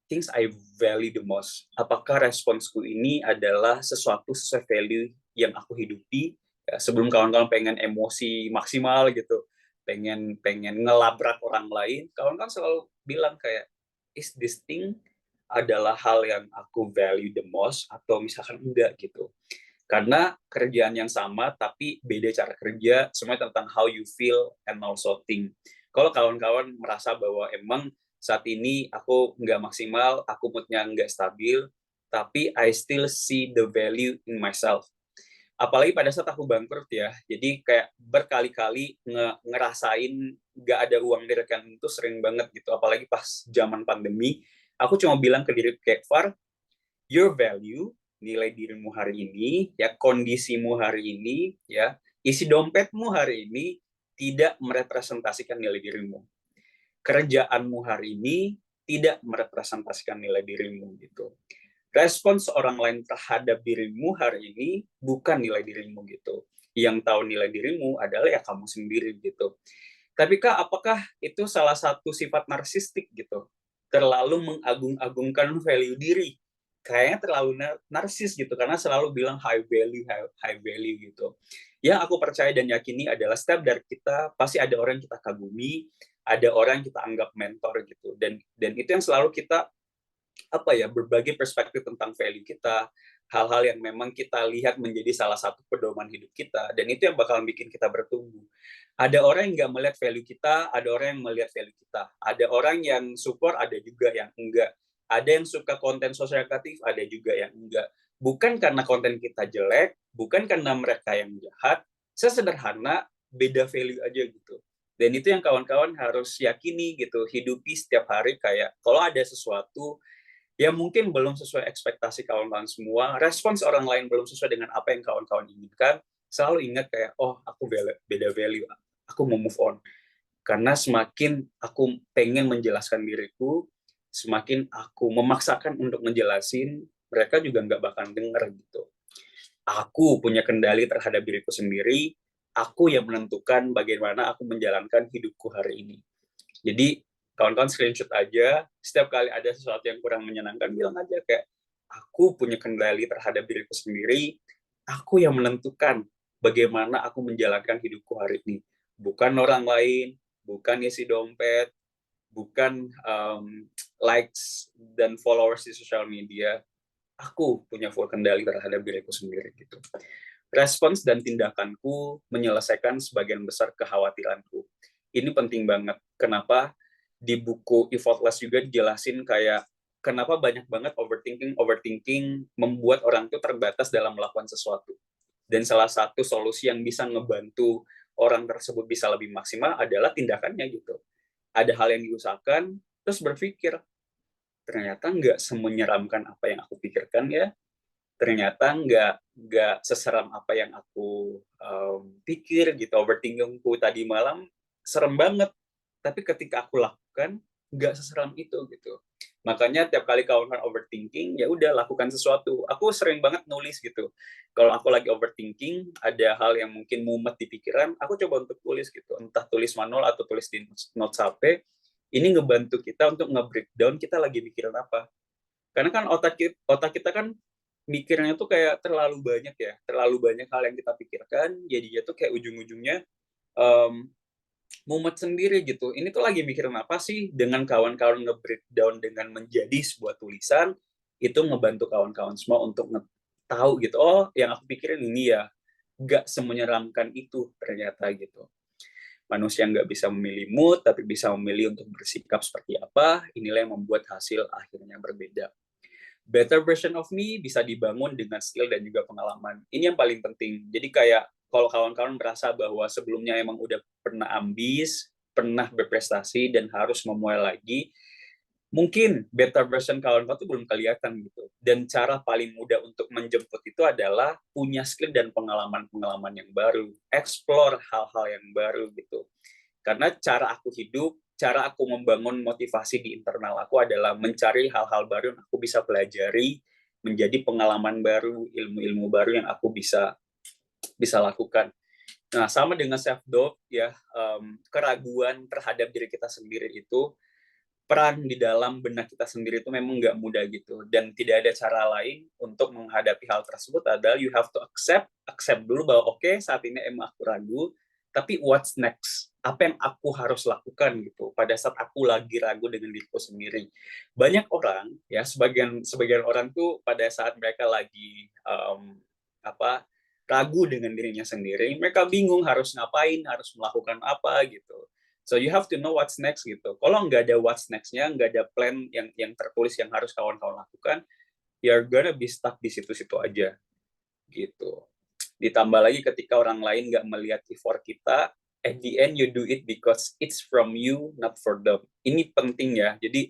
things I value the most. Apakah responsku ini adalah sesuatu sesuai value yang aku hidupi? Ya, sebelum kawan-kawan pengen emosi maksimal gitu, pengen ngelabrak orang lain, kawan-kawan selalu bilang kayak, is this thing adalah hal yang aku value the most atau misalkan enggak gitu. Karena kerjaan yang sama tapi beda cara kerja, semuanya tentang how you feel and also think. Kalau kawan-kawan merasa bahwa emang saat ini aku nggak maksimal, aku moodnya nggak stabil, tapi I still see the value in myself. Apalagi pada saat aku bangkrut ya, jadi kayak berkali-kali ngerasain nggak ada uang di rekening itu sering banget gitu, apalagi pas zaman pandemi, aku cuma bilang ke diri kayak, Far, your value nilai dirimu hari ini, ya kondisimu hari ini, ya isi dompetmu hari ini tidak merepresentasikan nilai dirimu. Kerjaanmu hari ini tidak merepresentasikan nilai dirimu gitu. Respons orang lain terhadap dirimu hari ini bukan nilai dirimu gitu. Yang tahu nilai dirimu adalah ya kamu sendiri gitu. Tapi Kak, apakah itu salah satu sifat narsistik gitu? Terlalu mengagung-agungkan value diri. Kayaknya terlalu narsis gitu, karena selalu bilang high value gitu. Yang aku percaya dan yakini adalah setiap dari kita pasti ada orang yang kita kagumi, ada orang yang kita anggap mentor gitu. Dan itu yang selalu kita berbagi perspektif tentang value kita, hal-hal yang memang kita lihat menjadi salah satu pedoman hidup kita, dan itu yang bakal bikin kita bertumbuh. Ada orang yang nggak melihat value kita, ada orang yang melihat value kita. Ada orang yang support, ada juga yang enggak. Ada yang suka konten sosial kreatif, ada juga yang enggak. Bukan karena konten kita jelek, bukan karena mereka yang jahat, sesederhana beda value aja gitu. Dan itu yang kawan-kawan harus yakini gitu, hidupi setiap hari kayak kalau ada sesuatu yang mungkin belum sesuai ekspektasi kawan-kawan semua, respons orang lain belum sesuai dengan apa yang kawan-kawan inginkan, selalu ingat kayak, oh aku beda value, aku mau move on. Karena semakin aku pengen menjelaskan diriku, semakin aku memaksakan untuk menjelasin, mereka juga nggak bakal denger gitu. Aku punya kendali terhadap diriku sendiri, aku yang menentukan bagaimana aku menjalankan hidupku hari ini. Jadi kawan-kawan screenshot aja, setiap kali ada sesuatu yang kurang menyenangkan, bilang aja kayak, aku punya kendali terhadap diriku sendiri, aku yang menentukan bagaimana aku menjalankan hidupku hari ini. Bukan orang lain, bukan isi dompet, bukan likes dan followers di sosial media. Aku punya full kendali terhadap diriku sendiri gitu. Respons dan tindakanku menyelesaikan sebagian besar kekhawatiranku. Ini penting banget. Kenapa? Di buku Effortless juga dijelasin kayak kenapa banyak banget overthinking membuat orang itu terbatas dalam melakukan sesuatu. Dan salah satu solusi yang bisa ngebantu orang tersebut bisa lebih maksimal adalah tindakannya gitu. Ada hal yang diusahakan, terus berpikir, ternyata nggak semenyeramkan apa yang aku pikirkan ya, ternyata nggak seseram apa yang aku pikir gitu. Overthinkingku tadi malam serem banget, tapi ketika aku lakukan nggak seseram itu gitu. Makanya tiap kali kawan-kawan overthinking, ya udah lakukan sesuatu. Aku sering banget nulis gitu. Kalau aku lagi overthinking, ada hal yang mungkin mumet di pikiran, aku coba untuk tulis gitu. Entah tulis manual atau tulis di notes HP. Ini ngebantu kita untuk nge-breakdown kita lagi mikirin apa. Karena kan otak kita kan mikirnya tuh kayak terlalu banyak ya. Terlalu banyak hal yang kita pikirkan, jadinya tuh kayak ujung-ujungnya mumet sendiri gitu. Ini tuh lagi mikirin apa sih? Dengan kawan-kawan nge-breakdown dengan menjadi sebuah tulisan, itu ngebantu kawan-kawan semua untuk tahu gitu, oh yang aku pikirin ini ya, nggak semenyeramkan itu ternyata gitu. Manusia nggak bisa memilih mood, tapi bisa memilih untuk bersikap seperti apa, inilah yang membuat hasil akhirnya berbeda. Better version of me bisa dibangun dengan skill dan juga pengalaman. Ini yang paling penting. Jadi kayak kalau kawan-kawan merasa bahwa sebelumnya emang udah pernah ambis, pernah berprestasi dan harus memulai lagi, mungkin better version kawan-kawan itu belum kelihatan gitu. Dan cara paling mudah untuk menjemput itu adalah punya skill dan pengalaman-pengalaman yang baru, explore hal-hal yang baru gitu. Karena cara aku hidup, cara aku membangun motivasi di internal aku adalah mencari hal-hal baru yang aku bisa pelajari, menjadi pengalaman baru, ilmu-ilmu baru yang aku bisa lakukan. Nah, sama dengan self-doubt ya, keraguan terhadap diri kita sendiri itu, peran di dalam benak kita sendiri itu memang nggak mudah gitu, dan tidak ada cara lain untuk menghadapi hal tersebut adalah you have to accept dulu bahwa oke, saat ini emang aku ragu, tapi what's next? Apa yang aku harus lakukan gitu pada saat aku lagi ragu dengan diriku sendiri. Banyak orang ya, sebagian orang tuh pada saat mereka lagi ragu dengan dirinya sendiri, mereka bingung harus ngapain, harus melakukan apa gitu. So you have to know what's next gitu. Kalau nggak ada what's next-nya, nggak ada plan yang tertulis yang harus kawan-kawan lakukan, you're gonna be stuck di situ-situ aja gitu. Ditambah lagi ketika orang lain nggak melihat effort kita, at the end you do it because it's from you, not for them. Ini penting ya. Jadi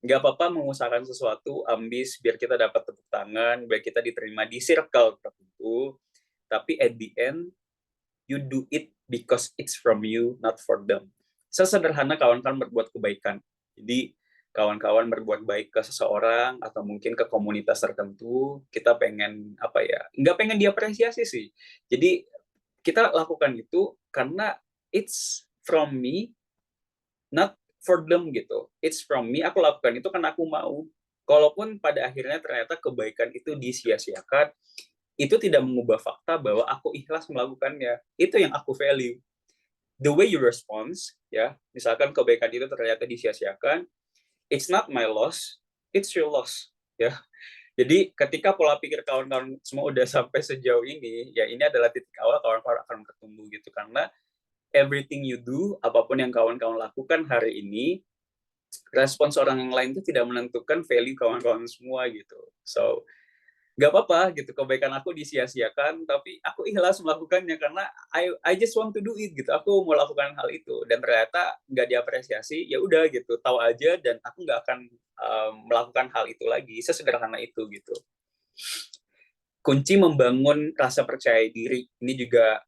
nggak apa-apa mengusahakan sesuatu ambis biar kita dapat tepuk tangan, biar kita diterima di circle tertentu, tapi at the end you do it because it's from you, not for them. Sesederhana kawan-kawan berbuat kebaikan. Jadi kawan-kawan berbuat baik ke seseorang atau mungkin ke komunitas tertentu, kita pengen apa ya? Nggak pengen diapresiasi sih. Jadi kita lakukan itu karena it's from me, not for them gitu. It's from me, aku lakukan itu karena aku mau. Kalaupun pada akhirnya ternyata kebaikan itu disia-siakan, itu tidak mengubah fakta bahwa aku ikhlas melakukannya. Itu yang aku value. The way you respond, ya, misalkan kebaikan itu ternyata disia-siakan, it's not my loss, it's your loss, ya. Jadi ketika pola pikir kawan-kawan semua udah sampai sejauh ini, ya ini adalah titik awal kawan-kawan akan bertumbuh gitu, karena everything you do, apapun yang kawan-kawan lakukan hari ini, respons orang yang lain itu tidak menentukan value kawan-kawan semua gitu. So, nggak apa-apa gitu, kebaikan aku disia-siakan, tapi aku ikhlas melakukannya karena I just want to do it gitu. Aku mau lakukan hal itu dan ternyata nggak diapresiasi, ya udah gitu, tahu aja dan aku nggak akan melakukan hal itu lagi. Sesederhana itu gitu. Kunci membangun rasa percaya diri ini juga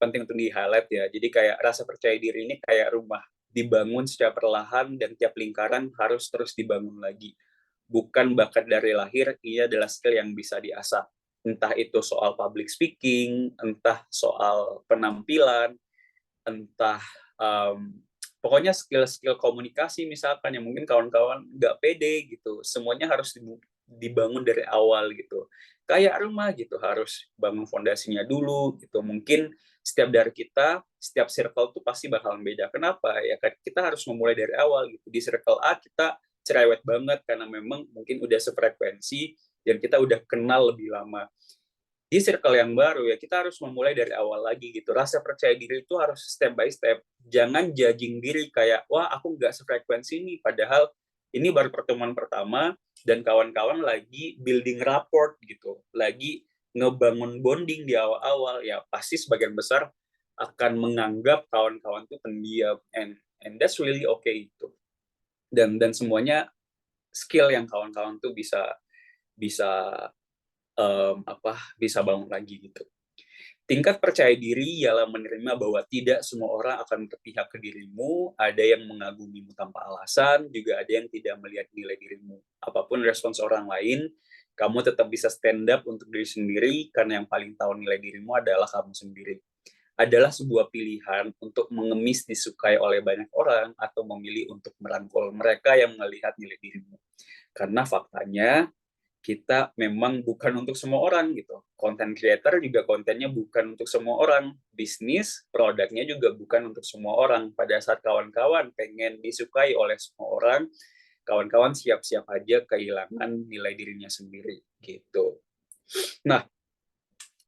penting untuk di-highlight ya. Jadi kayak rasa percaya diri ini kayak rumah, dibangun secara perlahan dan tiap lingkaran harus terus dibangun lagi. Bukan bakat dari lahir, ini adalah skill yang bisa diasah. Entah itu soal public speaking, entah soal penampilan, entah pokoknya skill-skill komunikasi misalkan yang mungkin kawan-kawan nggak pede gitu. Semuanya harus dibangun dari awal gitu. Kayak rumah gitu, harus bangun fondasinya dulu gitu. Mungkin setiap dari kita, setiap circle tuh pasti bakalan beda. Kenapa? Ya kita harus memulai dari awal gitu. Di circle A kita cerewet banget karena memang mungkin udah sefrekuensi dan kita udah kenal lebih lama. Di circle yang baru ya kita harus memulai dari awal lagi gitu. Rasa percaya diri itu harus step by step. Jangan judging diri kayak, wah aku nggak sefrekuensi nih, padahal ini baru pertemuan pertama dan kawan-kawan lagi building rapport gitu, lagi ngebangun bonding di awal-awal, ya pasti sebagian besar akan menganggap kawan-kawan itu pendiam, and that's really okay itu. Dan semuanya skill yang kawan-kawan tuh bisa bisa bangun lagi gitu. Tingkat percaya diri ialah menerima bahwa tidak semua orang akan berpihak ke dirimu, ada yang mengagumimu tanpa alasan, juga ada yang tidak melihat nilai dirimu. Apapun respons orang lain, kamu tetap bisa stand up untuk diri sendiri, karena yang paling tahu nilai dirimu adalah kamu sendiri. Adalah sebuah pilihan untuk mengemis disukai oleh banyak orang, atau memilih untuk merangkul mereka yang melihat nilai dirimu. Karena faktanya, kita memang bukan untuk semua orang gitu. Content creator juga kontennya bukan untuk semua orang. Bisnis, produknya juga bukan untuk semua orang. Pada saat kawan-kawan pengen disukai oleh semua orang, kawan-kawan siap-siap aja kehilangan nilai dirinya sendiri gitu. Nah,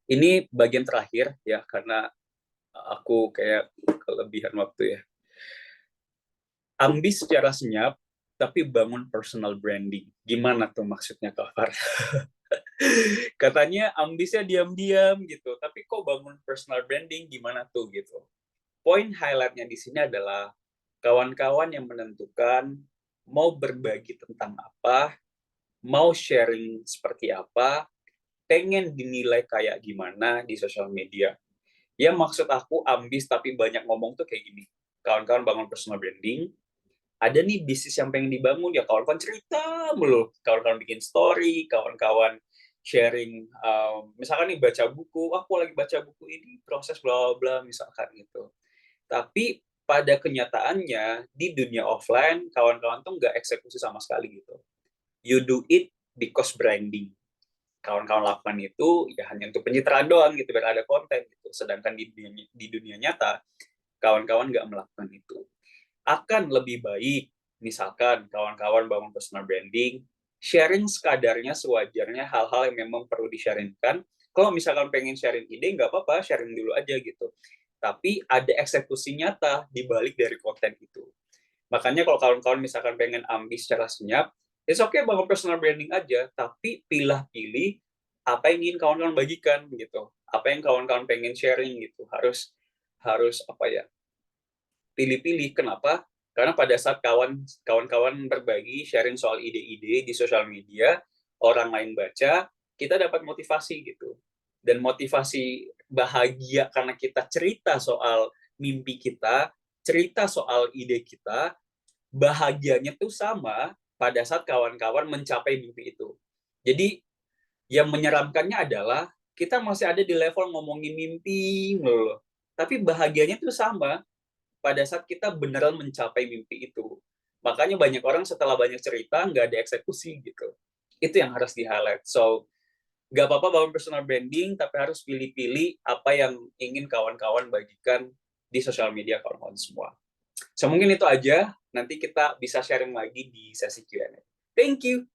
ini bagian terakhir ya, karena aku kayak kelebihan waktu ya. Ambis secara senyap, tapi bangun personal branding. Gimana tuh maksudnya, Kak Far? Katanya ambisnya diam-diam gitu, tapi kok bangun personal branding, gimana tuh gitu. Poin highlightnya di sini adalah kawan-kawan yang menentukan mau berbagi tentang apa, mau sharing seperti apa, pengen dinilai kayak gimana di sosial media. Ya maksud aku ambis tapi banyak ngomong tuh kayak gini. Kawan-kawan bangun personal branding, ada nih bisnis yang pengen dibangun, ya kawan-kawan cerita mulu, kawan-kawan bikin story, kawan-kawan sharing, misalkan nih baca buku, aku lagi baca buku ini, proses bla bla misalkan gitu. Tapi pada kenyataannya di dunia offline, kawan-kawan tuh nggak eksekusi sama sekali gitu. You do it because branding. Kawan-kawan lakukan itu ya hanya untuk pencitraan doang gitu, biar ada konten gitu. Sedangkan di dunia nyata, kawan-kawan nggak melakukan itu. Akan lebih baik, misalkan kawan-kawan bangun personal branding, sharing sekadarnya, sewajarnya hal-hal yang memang perlu di-sharingkan. Kalau misalkan pengen sharing ide, nggak apa-apa, sharing dulu aja gitu. Tapi ada eksekusi nyata di balik dari konten itu. Makanya kalau kawan-kawan misalkan pengen ambis secara senyap, it's okay bangun personal branding aja, tapi pilih-pilih apa yang ingin kawan-kawan bagikan gitu. Apa yang kawan-kawan pengen sharing gitu. Harus apa ya? Pilih-pilih. Kenapa? Karena pada saat kawan-kawan berbagi, sharing soal ide-ide di sosial media, orang lain baca, kita dapat motivasi gitu. Dan motivasi bahagia karena kita cerita soal mimpi kita, cerita soal ide kita, bahagianya tuh sama pada saat kawan-kawan mencapai mimpi itu. Jadi yang menyeramkannya adalah kita masih ada di level ngomongin mimpi loh. Tapi bahagianya tuh sama pada saat kita beneran mencapai mimpi itu. Makanya banyak orang setelah banyak cerita nggak ada eksekusi gitu. Itu yang harus di-highlight. So, nggak apa-apa bangun personal branding, tapi harus pilih-pilih apa yang ingin kawan-kawan bagikan di sosial media kawan-kawan semua. So, mungkin itu aja. Nanti kita bisa sharing lagi di sesi Q&A. Thank you.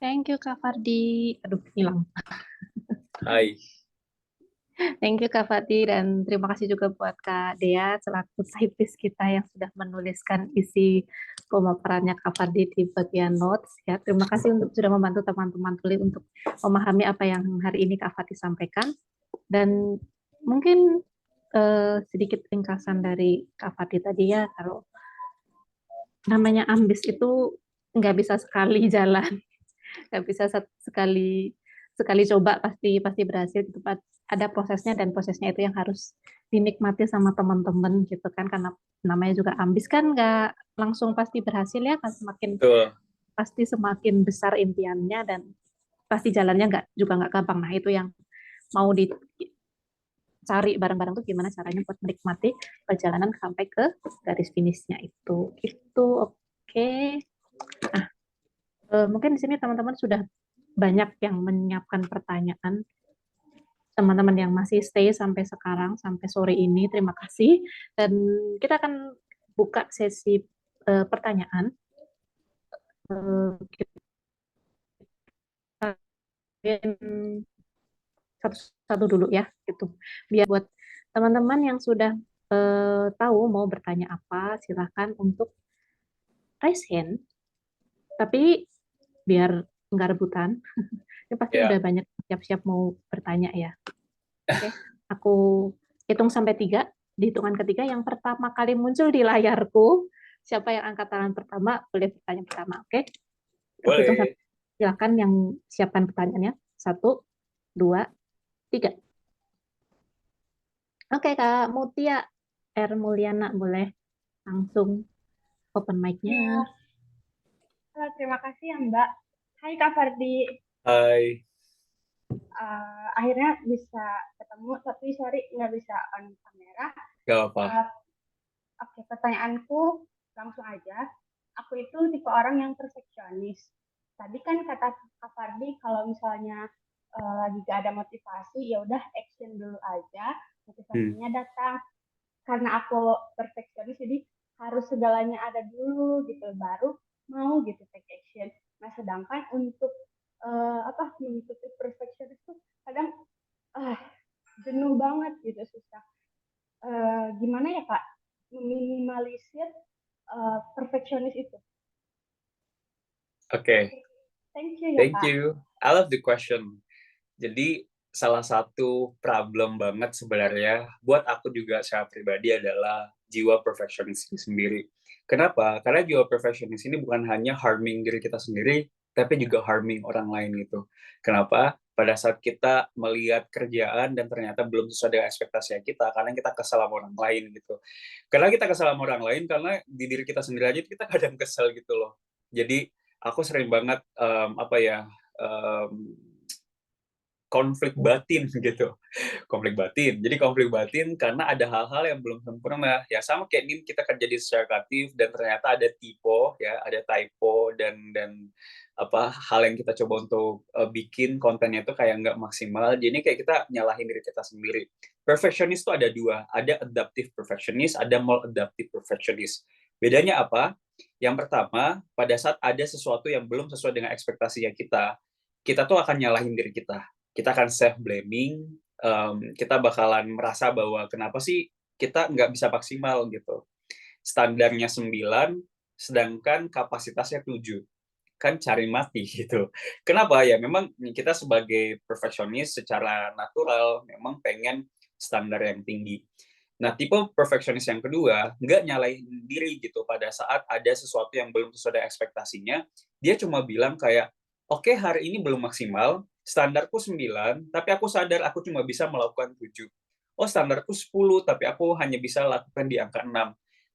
Thank you Kak Fardi. Aduh, hilang. Hai. Thank you Kak Fardi dan terima kasih juga buat Kak Dea selaku typist kita yang sudah menuliskan isi pemaparannya Kak Fardi di bagian notes ya. Terima kasih untuk sudah membantu teman-teman tuli untuk memahami apa yang hari ini Kak Fardi sampaikan dan mungkin sedikit ringkasan dari Kak Fardi tadi ya, kalau namanya ambis itu nggak bisa sekali jalan, nggak bisa sekali coba pasti berhasil gitu. Ada prosesnya dan prosesnya itu yang harus dinikmati sama teman-teman gitu kan, karena namanya juga ambis kan nggak langsung pasti berhasil ya kan, pasti semakin besar impiannya dan pasti jalannya nggak gampang. Nah itu yang mau dicari bareng-bareng tuh gimana caranya buat menikmati perjalanan sampai ke garis finishnya itu oke. Nah, mungkin di sini teman-teman sudah banyak yang menyiapkan pertanyaan. Teman-teman yang masih stay sampai sekarang, sampai sore ini, terima kasih. Dan kita akan buka sesi pertanyaan. Satu-satu dulu ya, gitu. Biar buat teman-teman yang sudah tahu mau bertanya apa, silahkan untuk raise hand. Tapi biar nggak rebutan. Ini pasti udah banyak siap-siap mau bertanya ya. Oke, aku hitung sampai 3. Di hitungan ketiga yang pertama kali muncul di layarku, siapa yang angkat tangan pertama boleh bertanya pertama. Oke, aku hitung sampai, silakan yang siapkan pertanyaannya. 1, 2, 3. Oke, Kak Mutia R. Mulyana boleh langsung open mic-nya. Halo, terima kasih ya Mbak. Hai Kak Fardi. Hai. Akhirnya bisa ketemu, tapi sorry nggak bisa on kamera. Gak apa. Oke, pertanyaanku langsung aja. Aku itu tipe orang yang perfeksionis. Tadi kan kata Kak Fardi kalau misalnya lagi gak ada motivasi, ya udah action dulu aja, motivasinya datang. Karena aku perfeksionis, jadi harus segalanya ada dulu gitu, baru mau gitu take action. Nah, sedangkan untuk mengikuti perfeksionis itu kadang jenuh banget gitu, susah. Gimana ya Kak meminimalisir perfeksionis itu? Oke. Thank you ya Thank Kak. you. I love the question. Jadi salah satu problem banget sebenarnya buat aku juga secara pribadi adalah jiwa perfeksionis sendiri. Kenapa? Karena jiwa perfeksionis ini bukan hanya harming diri kita sendiri, tapi juga harming orang lain gitu. Kenapa? Pada saat kita melihat kerjaan dan ternyata belum sesuai dengan ekspektasi kita, karena kita kesal sama orang lain gitu. Karena kita kesal sama orang lain, karena di diri kita sendiri aja kita kadang kesal gitu loh. Jadi aku sering banget konflik batin gitu. Konflik batin. Jadi konflik batin karena ada hal-hal yang belum sempurna. Ya sama kayak ini kita kerja di secara kreatif dan ternyata ada typo dan hal yang kita coba untuk bikin kontennya itu kayak nggak maksimal. Jadi kayak kita nyalahin diri kita sendiri. Perfectionist itu ada 2, ada adaptive perfectionist, ada maladaptive perfectionist. Bedanya apa? Yang pertama, pada saat ada sesuatu yang belum sesuai dengan ekspektasinya kita tuh akan nyalahin diri kita. Kita akan self-blaming, kita bakalan merasa bahwa kenapa sih kita nggak bisa maksimal gitu. Standarnya 9, sedangkan kapasitasnya 7. Kan cari mati gitu. Kenapa? Ya memang kita sebagai perfeksionis secara natural memang pengen standar yang tinggi. Nah, tipe perfeksionis yang kedua, nggak nyalain diri gitu pada saat ada sesuatu yang belum sesuai ekspektasinya, dia cuma bilang kayak, oke, hari ini belum maksimal, standarku 9, tapi aku sadar aku cuma bisa melakukan 7. Oh, standarku 10, tapi aku hanya bisa lakukan di angka 6.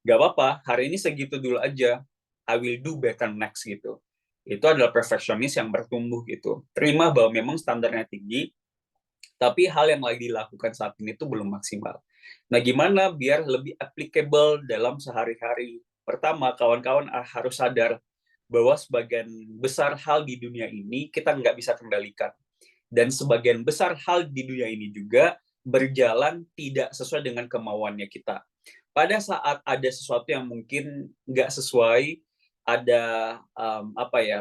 Nggak apa-apa, hari ini segitu dulu aja. I will do better next gitu. Itu adalah perfeksionis yang bertumbuh gitu. Terima bahwa memang standarnya tinggi, tapi hal yang lagi dilakukan saat ini tuh belum maksimal. Nah, gimana biar lebih applicable dalam sehari-hari? Pertama, kawan-kawan harus sadar bahwa sebagian besar hal di dunia ini kita nggak bisa kendalikan. Dan sebagian besar hal di dunia ini juga berjalan tidak sesuai dengan kemauannya kita. Pada saat ada sesuatu yang mungkin nggak sesuai, ada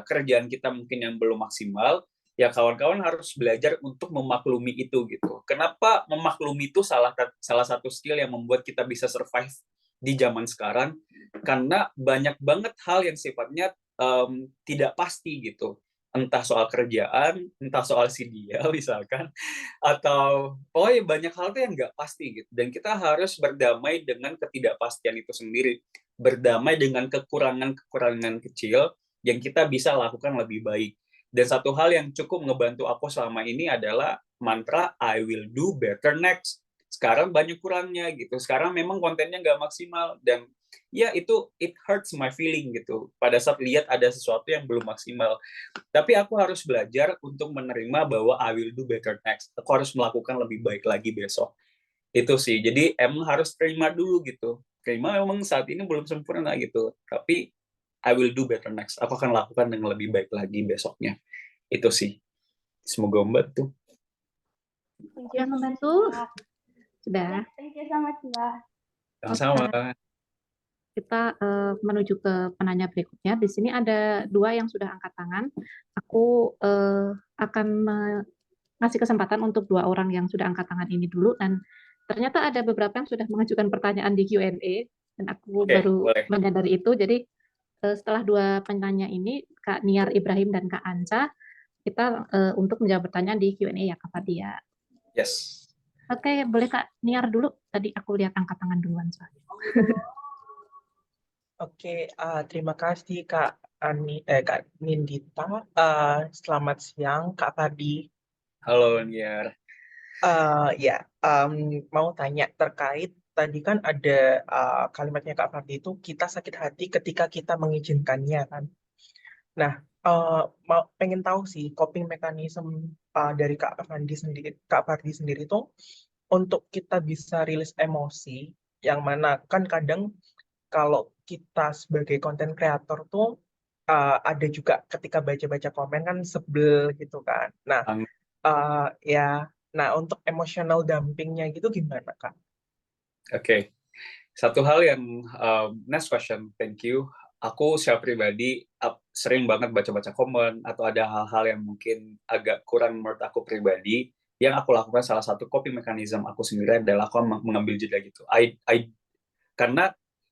kerjaan kita mungkin yang belum maksimal, ya kawan-kawan harus belajar untuk memaklumi itu gitu. Kenapa memaklumi itu salah satu skill yang membuat kita bisa survive di zaman sekarang? Karena banyak banget hal yang sifatnya tidak pasti gitu. Entah soal kerjaan, entah soal si dia misalkan, atau banyak hal tuh yang nggak pasti gitu. Dan kita harus berdamai dengan ketidakpastian itu sendiri, berdamai dengan kekurangan-kekurangan kecil yang kita bisa lakukan lebih baik. Dan satu hal yang cukup ngebantu aku selama ini adalah mantra I will do better next. Sekarang banyak kurangnya gitu. Sekarang memang kontennya nggak maksimal dan ya itu it hurts my feeling gitu. Pada saat lihat ada sesuatu yang belum maksimal. Tapi aku harus belajar untuk menerima bahwa I will do better next. Aku harus melakukan lebih baik lagi besok. Itu sih. Jadi emang harus terima dulu gitu. Terima memang saat ini belum sempurna gitu. Tapi I will do better next. Aku akan lakukan dengan lebih baik lagi besoknya. Itu sih. Semoga membantu. Thank Sudah you, membantu? Kak. Sudah. Ya, thank you so much, Mbak. Sama-sama. Kita menuju ke penanya berikutnya. Di sini ada 2 yang sudah angkat tangan. Aku akan ngasih kesempatan untuk 2 orang yang sudah angkat tangan ini dulu, dan ternyata ada beberapa yang sudah mengajukan pertanyaan di Q&A, dan aku Oke, baru boleh. menyadari itu. Jadi setelah 2 penanya ini, Kak Niar Ibrahim dan Kak Anca, kita untuk menjawab pertanyaan di Q&A ya, Kak Fadia. Yes. Oke, boleh Kak Niar dulu. Tadi aku lihat angkat tangan duluan soalnya. Oke, terima kasih Kak Kak Nindita. Selamat siang Kak Fardi. Halo, Niar. Mau tanya terkait tadi kan ada kalimatnya Kak Fardi itu kita sakit hati ketika kita mengizinkannya kan. Nah, pengen tahu sih coping mechanism dari Kak Fardi sendiri itu untuk kita bisa rilis emosi yang mana kan kadang kalau kita sebagai konten kreator tuh ada juga ketika baca-baca komen kan sebel gitu kan. Nah, untuk emotional dumpingnya gitu gimana Kak? Oke. Satu hal yang next question, thank you. Aku secara pribadi sering banget baca-baca komen atau ada hal-hal yang mungkin agak kurang menurut aku pribadi. Yang aku lakukan salah satu coping mechanism aku sendiri adalah aku mengambil jeda gitu. Karena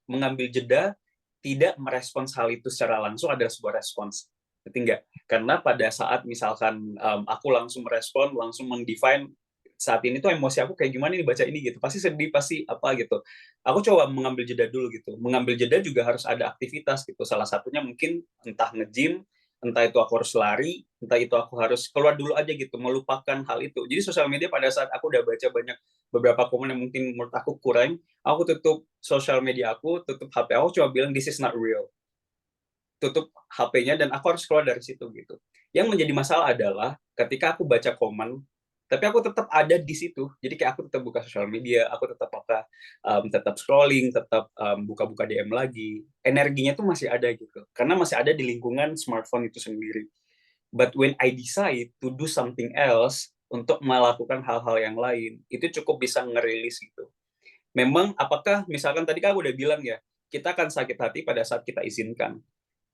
mengambil jeda tidak merespons hal itu secara langsung adalah sebuah respons. Ngerti nggak? Karena pada saat misalkan aku langsung merespon, langsung mendefine saat ini tuh emosi aku kayak gimana nih baca ini gitu. Pasti sedih, pasti apa gitu. Aku coba mengambil jeda dulu gitu. Mengambil jeda juga harus ada aktivitas gitu. Salah satunya mungkin entah nge-gym, entah itu aku harus lari, entah itu aku harus keluar dulu aja gitu, melupakan hal itu. Jadi sosial media pada saat aku udah baca banyak beberapa komen yang mungkin menurut aku kurang, aku tutup sosial media aku, tutup HP aku, cuma bilang this is not real. Tutup HP-nya dan aku harus keluar dari situ gitu. Yang menjadi masalah adalah ketika aku baca komen, tapi aku tetap ada di situ. Jadi kayak aku tetap buka sosial media, aku tetap tetap scrolling, tetap buka-buka DM lagi. Energinya tuh masih ada gitu. Karena masih ada di lingkungan smartphone itu sendiri. But when I decide to do something else untuk melakukan hal-hal yang lain, itu cukup bisa ngerilis gitu. Memang apakah misalkan tadi kan aku udah bilang ya, kita akan sakit hati pada saat kita izinkan.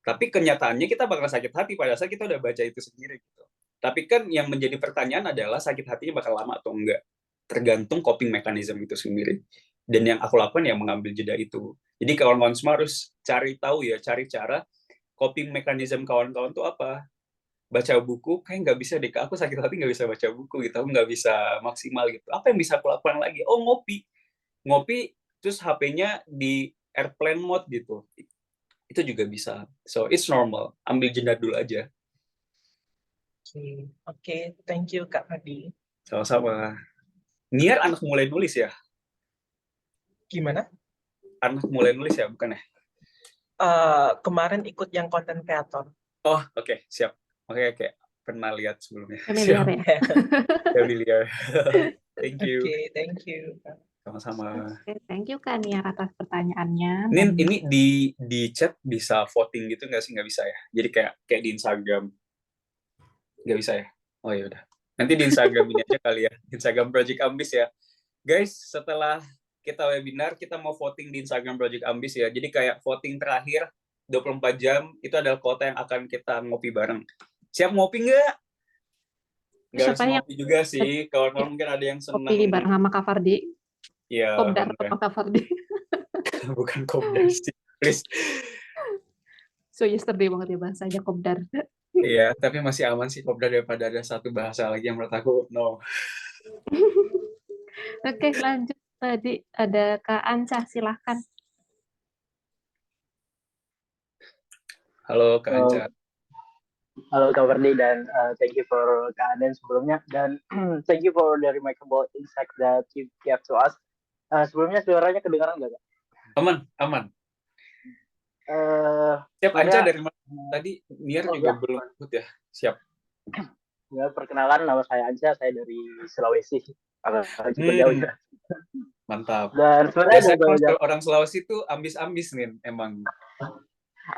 Tapi kenyataannya kita bakal sakit hati pada saat kita udah baca itu sendiri gitu. Tapi kan yang menjadi pertanyaan adalah sakit hatinya bakal lama atau enggak. Tergantung coping mechanism itu sendiri. Dan yang aku lakukan ya mengambil jeda itu. Jadi kawan-kawan semua harus cari tahu ya, cari cara coping mechanism kawan-kawan itu apa. Baca buku, kayak nggak bisa deh, aku sakit hati nggak bisa baca buku gitu, aku nggak bisa maksimal gitu. Apa yang bisa aku lakukan lagi? Oh, ngopi. ngopi terus HP-nya di airplane mode gitu. Itu juga bisa. So it's normal. Ambil jeda dulu aja. Oke, thank you Kak Fardi. Sama-sama. Niar anak mulai nulis ya? Gimana? Anak mulai nulis ya, bukan ya? Kemarin ikut yang konten kreator. Oh, oke, siap. Oke, pernah lihat sebelumnya. Familiar Siap. ya. Familiar. Thank you. Oke, thank you. Sama-sama. Oke, thank you Kak Niar atas pertanyaannya. Nin, Dan ini di chat bisa voting gitu nggak sih? Nggak bisa ya? Jadi kayak di Instagram. Nggak bisa ya? Oh ya udah. Nanti di Instagram ini aja kali ya. Instagram Project Ambis ya. Guys, setelah kita webinar, kita mau voting di Instagram Project Ambis ya. Jadi kayak voting terakhir 24 jam, itu adalah kota yang akan kita ngopi bareng. Siap ngopi nggak? Nggak harus siapa yang ngopi juga sih. Kawan-kawan mungkin ada yang kopi seneng. bareng sama Kak Fardi? Iya, Kopdar bener. sama Kak Fardi. Bukan kopdar sih. Please. So yesterday banget ya bahasanya kopdar. Iya, tapi masih aman sih kopdar daripada ada satu bahasa lagi yang menurut aku no. Oke, lanjut. Tadi ada Kak Anca, silahkan. Halo Kak Anca. Halo Kak Ferdi dan thank you for Kak Aden sebelumnya dan thank you for the remarkable insight that you gave to us. Sebelumnya suaranya kedengaran nggak Kak? Aman. Eh, Siap Anca sebenarnya- dari mana? Tadi Niar juga ya. belum ikut ya. Siap. Ya, perkenalan, nama saya Anca, saya dari Sulawesi. Agak cukup jauh ya. Mantap. Dan sebenarnya ada Biasanya banyak, orang Sulawesi itu ambis-ambis nih emang.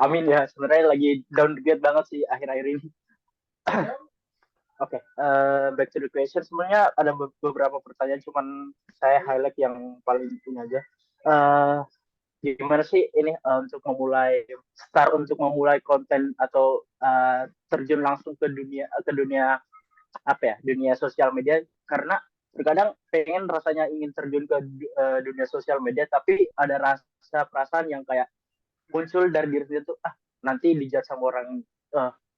amin ya, sebenarnya lagi downgrade banget sih akhir-akhir ini. Oke, back to the question. Sebenarnya ada beberapa pertanyaan, cuman saya highlight yang paling ini aja. Gimana sih ini untuk memulai konten atau terjun langsung ke dunia apa ya, dunia sosial media, karena terkadang pengen rasanya ingin terjun ke dunia sosial media, tapi ada rasa perasaan yang kayak muncul dari diri sendiri tuh, nanti dijudge sama orang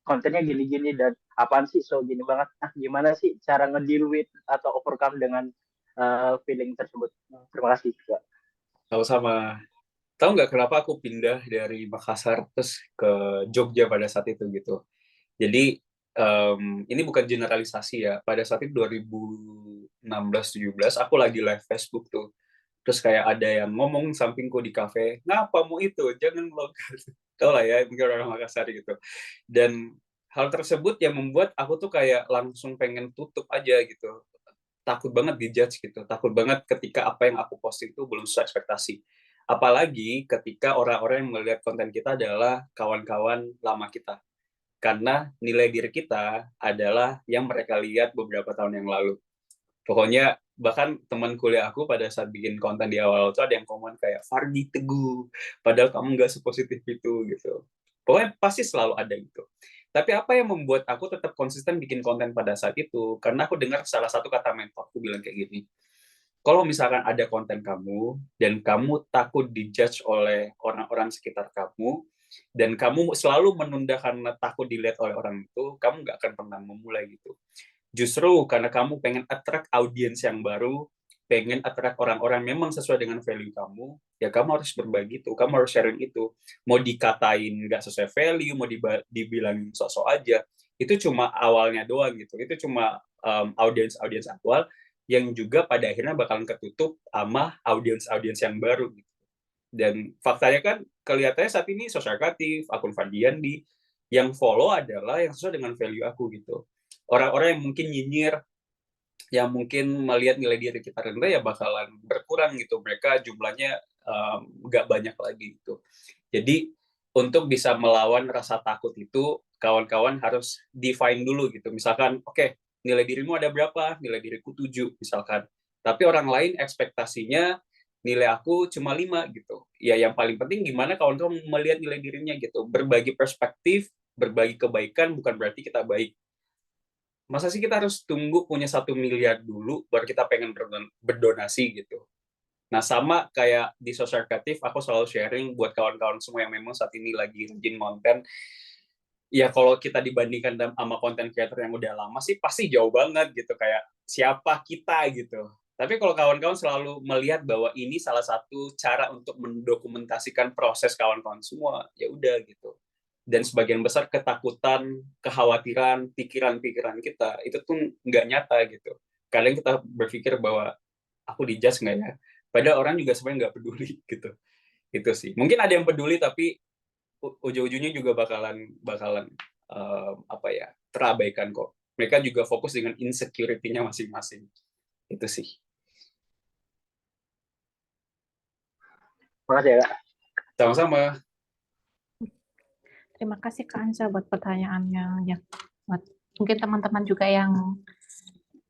kontennya gini-gini dan apaan sih so gini banget. Gimana sih cara nge-deal with atau overcome dengan feeling tersebut? Terima kasih. Sama-sama. Tahu nggak kenapa aku pindah dari Makassar terus ke Jogja pada saat itu gitu. Jadi ini bukan generalisasi ya. Pada saat itu 2016-17 aku lagi live Facebook tuh. Terus kayak ada yang ngomong sampingku di kafe, ngapa mau itu? Jangan vlog. Tahu lah ya, mungkin orang Makassar gitu. Dan hal tersebut yang membuat aku tuh kayak langsung pengen tutup aja gitu. Takut banget dijudge gitu. Takut banget ketika apa yang aku posting itu belum sesuai ekspektasi. Apalagi ketika orang-orang yang melihat konten kita adalah kawan-kawan lama kita. Karena nilai diri kita adalah yang mereka lihat beberapa tahun yang lalu. Pokoknya bahkan teman kuliah aku pada saat bikin konten di awal itu ada yang komen kayak Fardi teguh, padahal kamu nggak sepositif itu gitu. Pokoknya pasti selalu ada gitu. Tapi apa yang membuat aku tetap konsisten bikin konten pada saat itu? Karena aku dengar salah satu kata mentorku bilang kayak gini, kalau misalkan ada konten kamu dan kamu takut dijudge oleh orang-orang sekitar kamu dan kamu selalu menunda karena takut dilihat oleh orang itu, kamu nggak akan pernah memulai gitu. Justru karena kamu pengen attract audiens yang baru, pengen attract orang-orang memang sesuai dengan value kamu, ya kamu harus berbagi itu, kamu harus sharing itu. Mau dikatain nggak sesuai value, mau dibilangin sok-sok aja, itu cuma awalnya doang gitu. Itu cuma audiens awal yang juga pada akhirnya bakalan ketutup sama audiens yang baru gitu. Dan faktanya kan kelihatannya saat ini Sosial Kreatif, akun Fardiandi, yang follow adalah yang sesuai dengan value aku gitu. Orang-orang yang mungkin nyinyir, yang mungkin melihat nilai diri kita rendah ya bakalan berkurang gitu. Mereka jumlahnya nggak banyak lagi gitu. Jadi untuk bisa melawan rasa takut itu, kawan-kawan harus define dulu gitu. Misalkan, oke, nilai dirimu ada berapa? Nilai diriku 7 misalkan. Tapi orang lain ekspektasinya nilai aku cuma 5 gitu. Ya yang paling penting gimana kawan-kawan melihat nilai dirinya gitu. Berbagi perspektif, berbagi kebaikan bukan berarti kita baik. Masa sih kita harus tunggu punya 1 miliar dulu baru kita pengen berdonasi gitu. Nah, sama kayak di Sosial Kreatif, aku selalu sharing buat kawan-kawan semua yang memang saat ini lagi bikin konten. Ya kalau kita dibandingkan sama konten creator yang udah lama sih pasti jauh banget gitu, kayak siapa kita gitu. Tapi kalau kawan-kawan selalu melihat bahwa ini salah satu cara untuk mendokumentasikan proses kawan-kawan semua, ya udah gitu. Dan sebagian besar ketakutan, kekhawatiran, pikiran-pikiran kita itu tuh nggak nyata gitu. Kadang kita berpikir bahwa aku dijudge nggak ya? Padahal orang juga sebenarnya nggak peduli gitu. Itu sih. Mungkin ada yang peduli tapi ujung-ujungnya juga bakalan apa ya, terabaikan kok. Mereka juga fokus dengan insecurity-nya masing-masing. Itu sih. Makasih ya, Kak. Sama-sama. Terima kasih Kak Anca buat pertanyaannya. Ya, mungkin teman-teman juga yang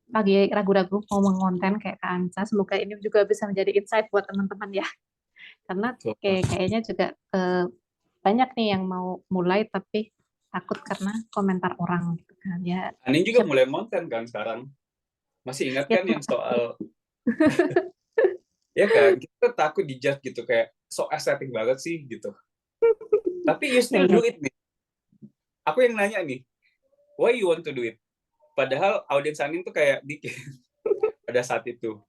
lagi ragu-ragu mau mengonten kayak Kak Anca, semoga ini juga bisa menjadi insight buat teman-teman ya. Karena kayaknya juga banyak nih yang mau mulai tapi takut karena komentar orang gitu kan ya. Anin juga mulai konten kan sekarang. Masih ingat kan yang soal ya kan, kita takut dijudge gitu kayak so estetik banget sih gitu. Tapi you still do it nih. Aku yang nanya nih, why you want to do it? Padahal audiens Anin tuh kayak dikit pada saat itu.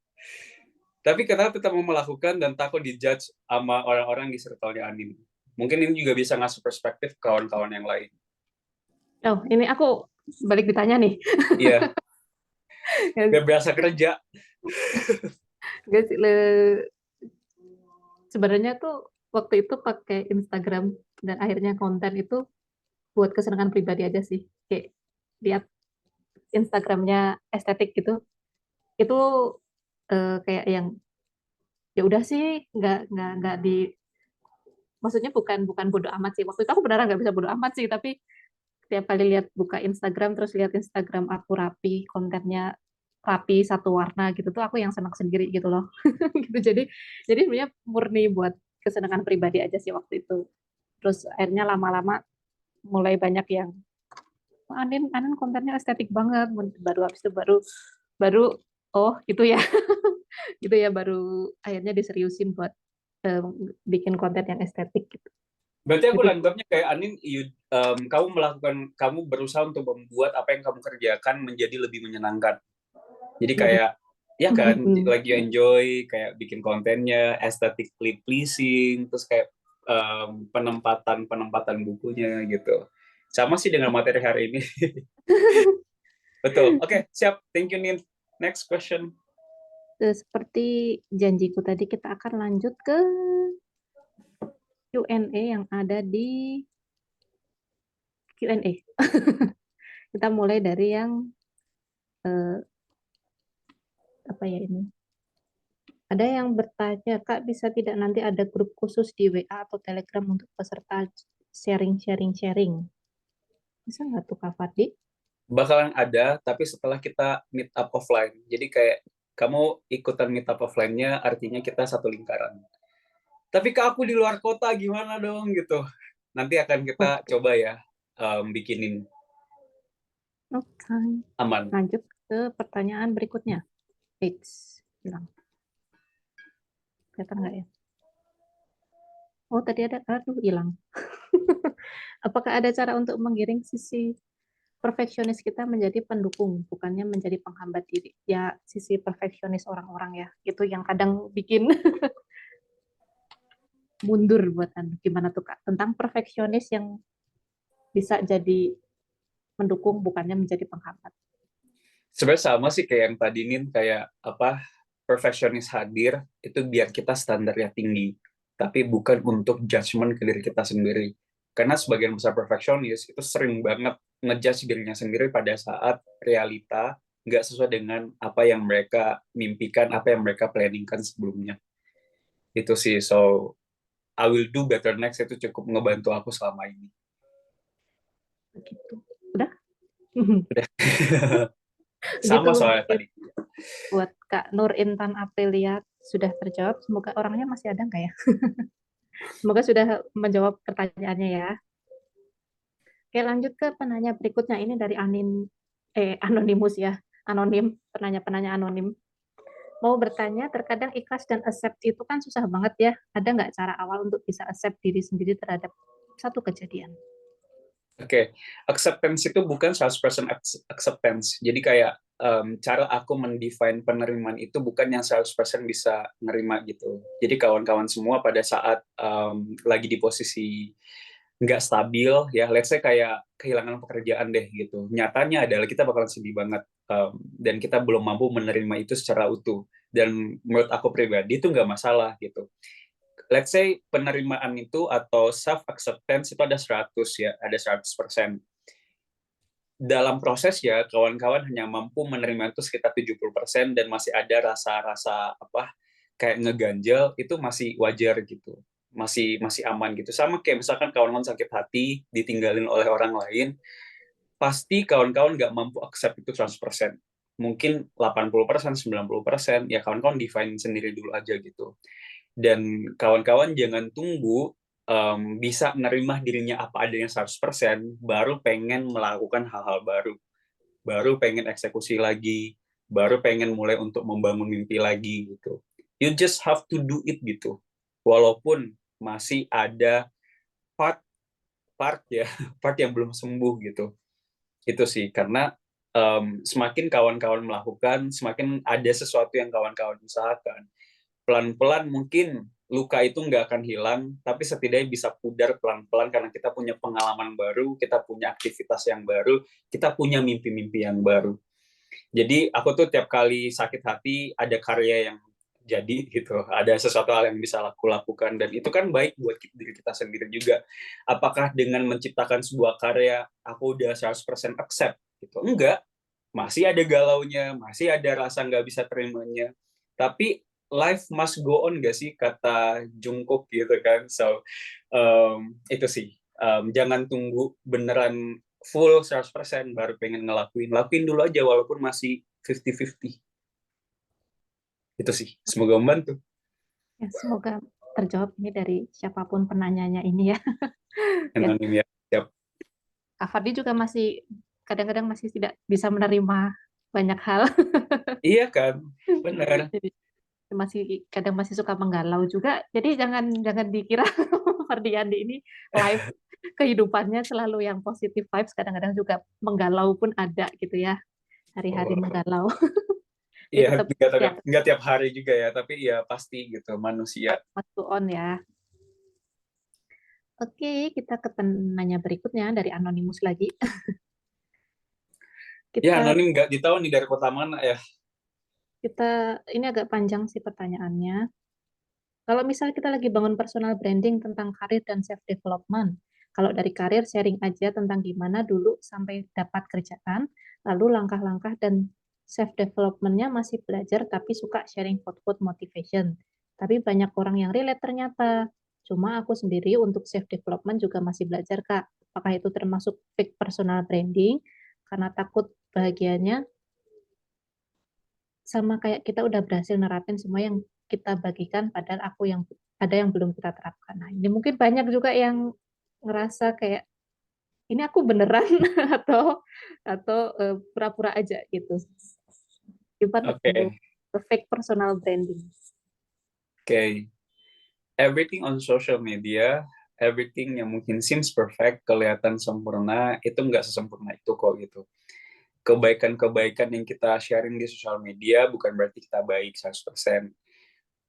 Tapi kenapa tetap mau melakukan dan takut dijudge sama orang-orang di circle-nya Anin? Mungkin ini juga bisa ngasih perspektif kawan-kawan yang lain. Oh, ini aku balik ditanya nih. Iya. Gak berasa kerja. Sebenarnya tuh waktu itu pakai Instagram dan akhirnya konten itu buat kesenangan pribadi aja sih. Kayak lihat Instagramnya estetik gitu. Itu kayak yang ya udah sih nggak di, maksudnya bukan bodo amat sih. Waktu itu aku beneran nggak bisa bodo amat sih, tapi tiap kali lihat buka Instagram terus lihat Instagram aku rapi, kontennya rapi satu warna gitu tuh aku yang senang sendiri gitu loh. Gitu. Jadi sebenarnya murni buat kesenangan pribadi aja sih waktu itu. Terus akhirnya lama-lama mulai banyak yang Anin kontennya estetik banget, baru habis itu baru oh gitu ya. Gitu ya, baru akhirnya diseriusin buat bikin konten yang estetik gitu. Berarti aku nangkapnya kayak Anin, kamu berusaha untuk membuat apa yang kamu kerjakan menjadi lebih menyenangkan. Jadi kayak ya kan, lagi enjoy kayak bikin kontennya aesthetically pleasing, terus kayak penempatan bukunya gitu. Sama sih dengan materi hari ini. Betul. Oke, siap. Thank you, Nin. Next question. Seperti janjiku tadi, kita akan lanjut ke Q&A yang ada di Q&A. Kita mulai dari yang apa ya ini? Ada yang bertanya, Kak, bisa tidak nanti ada grup khusus di WA atau Telegram untuk peserta sharing? Bisa nggak tuh, Kak Fadli? Bakalan ada, tapi setelah kita meet up offline. Jadi kayak kamu ikutan meet up offline-nya, artinya kita satu lingkaran. Tapi Kak, aku di luar kota, gimana dong gitu. Nanti akan kita coba ya bikinin. Oke. Aman. Lanjut ke pertanyaan berikutnya. Hilang. Kelihatan nggak ya? Oh, tadi ada, aduh hilang. Apakah ada cara untuk menggiring sisi perfeksionis kita menjadi pendukung, bukannya menjadi penghambat diri? Ya, sisi perfeksionis orang-orang ya, itu yang kadang bikin mundur buat Anda. Gimana tuh Kak? Tentang perfeksionis yang bisa jadi mendukung, bukannya menjadi penghambat. Sebenarnya sama sih kayak yang tadi Nin, kayak apa, perfeksionis hadir itu biar kita standarnya tinggi, tapi bukan untuk judgement ke diri kita sendiri. Karena sebagian besar perfeksionis itu sering banget ngejudge dirinya sendiri pada saat realita nggak sesuai dengan apa yang mereka mimpikan, apa yang mereka planningkan sebelumnya. Itu sih, so I will do better next itu cukup ngebantu aku selama ini. Begitu. Udah? Udah. Sama Gitu, soalnya tadi. Buat Kak Nur Intan Aprilia sudah terjawab. Semoga orangnya masih ada nggak ya? Semoga sudah menjawab pertanyaannya ya. Oke, lanjut ke penanya berikutnya. Ini dari Anonymous ya. Anonim, penanya-penanya anonim. Mau bertanya, terkadang ikhlas dan accept itu kan susah banget ya. Ada nggak cara awal untuk bisa accept diri sendiri terhadap satu kejadian? Oke, acceptance itu bukan 100% acceptance. Jadi kayak cara aku mendefine penerimaan itu bukan yang 100% bisa nerima gitu. Jadi kawan-kawan semua pada saat lagi di posisi nggak stabil ya, let's say kayak kehilangan pekerjaan deh gitu. Nyatanya adalah kita bakalan sedih banget, dan kita belum mampu menerima itu secara utuh. Dan menurut aku pribadi itu nggak masalah gitu. Let's say penerimaan itu atau self acceptance itu ada 100 ya, ada 100%. Dalam proses ya, kawan-kawan hanya mampu menerima itu sekitar 70% dan masih ada rasa-rasa apa kayak ngeganjel, itu masih wajar gitu. Masih aman gitu. Sama kayak misalkan kawan-kawan sakit hati, ditinggalin oleh orang lain, pasti kawan-kawan nggak mampu accept itu 100%. Mungkin 80%, 90%, ya kawan-kawan define sendiri dulu aja gitu. Dan kawan-kawan jangan tunggu bisa menerima dirinya apa adanya 100%, baru pengen melakukan hal-hal baru pengen eksekusi lagi, baru pengen mulai untuk membangun mimpi lagi gitu. You just have to do it gitu. Walaupun masih ada part ya, part yang belum sembuh gitu. Itu sih, karena semakin kawan-kawan melakukan, semakin ada sesuatu yang kawan-kawan usahakan. Pelan-pelan mungkin luka itu nggak akan hilang, tapi setidaknya bisa pudar pelan-pelan karena kita punya pengalaman baru, kita punya aktivitas yang baru, kita punya mimpi-mimpi yang baru. Jadi aku tuh tiap kali sakit hati ada karya yang jadi gitu, ada sesuatu hal yang bisa aku lakukan, dan itu kan baik buat diri kita sendiri juga. Apakah dengan menciptakan sebuah karya aku udah 100% accept gitu? Enggak, masih ada galaunya, masih ada rasa nggak bisa terimanya, tapi life must go on gak sih, kata Jungkook gitu kan. So itu sih, jangan tunggu beneran full 100% baru pengen lakuin dulu aja walaupun masih 50-50. Itu sih, semoga membantu. Ya, semoga terjawab ini dari siapapun penanyanya ini ya. Ya, Anonim ya. Siap. Kak Fardi juga masih kadang-kadang masih tidak bisa menerima banyak hal. Iya kan, bener. Jadi kadang masih suka menggalau juga. Jadi jangan dikira Fardiandi ini live kehidupannya selalu yang positive vibes. Kadang-kadang juga menggalau pun ada gitu ya. Hari-hari menggalau. Jadi Iya, tetap nggak tiap hari juga ya, tapi ya pasti gitu, manusia. must go on ya. Oke, kita ke penanya berikutnya dari Anonymous lagi. Ya, Kita anonim nggak ditahu nih dari kota mana ya. ini agak panjang sih pertanyaannya. Kalau misalnya kita lagi bangun personal branding tentang karir dan self development, kalau dari karir sharing aja tentang gimana dulu sampai dapat kerjaan, lalu langkah-langkah, dan self development-nya masih belajar tapi suka sharing quote-quote motivation. Tapi banyak orang yang relate ternyata. Cuma aku sendiri untuk self development juga masih belajar, Kak. Apakah itu termasuk fake personal branding? Karena takut bahagianya sama kayak kita udah berhasil nerapin semua yang kita bagikan, padahal ada yang belum kita terapkan. Nah, ini mungkin banyak juga yang ngerasa kayak ini aku beneran atau pura-pura aja gitu. Gimana Oke. fake personal branding? Oke. Everything on social media, everything yang mungkin seems perfect, kelihatan sempurna, itu nggak sesempurna itu kok gitu. Kebaikan-kebaikan yang kita sharing di sosial media bukan berarti kita baik 100%.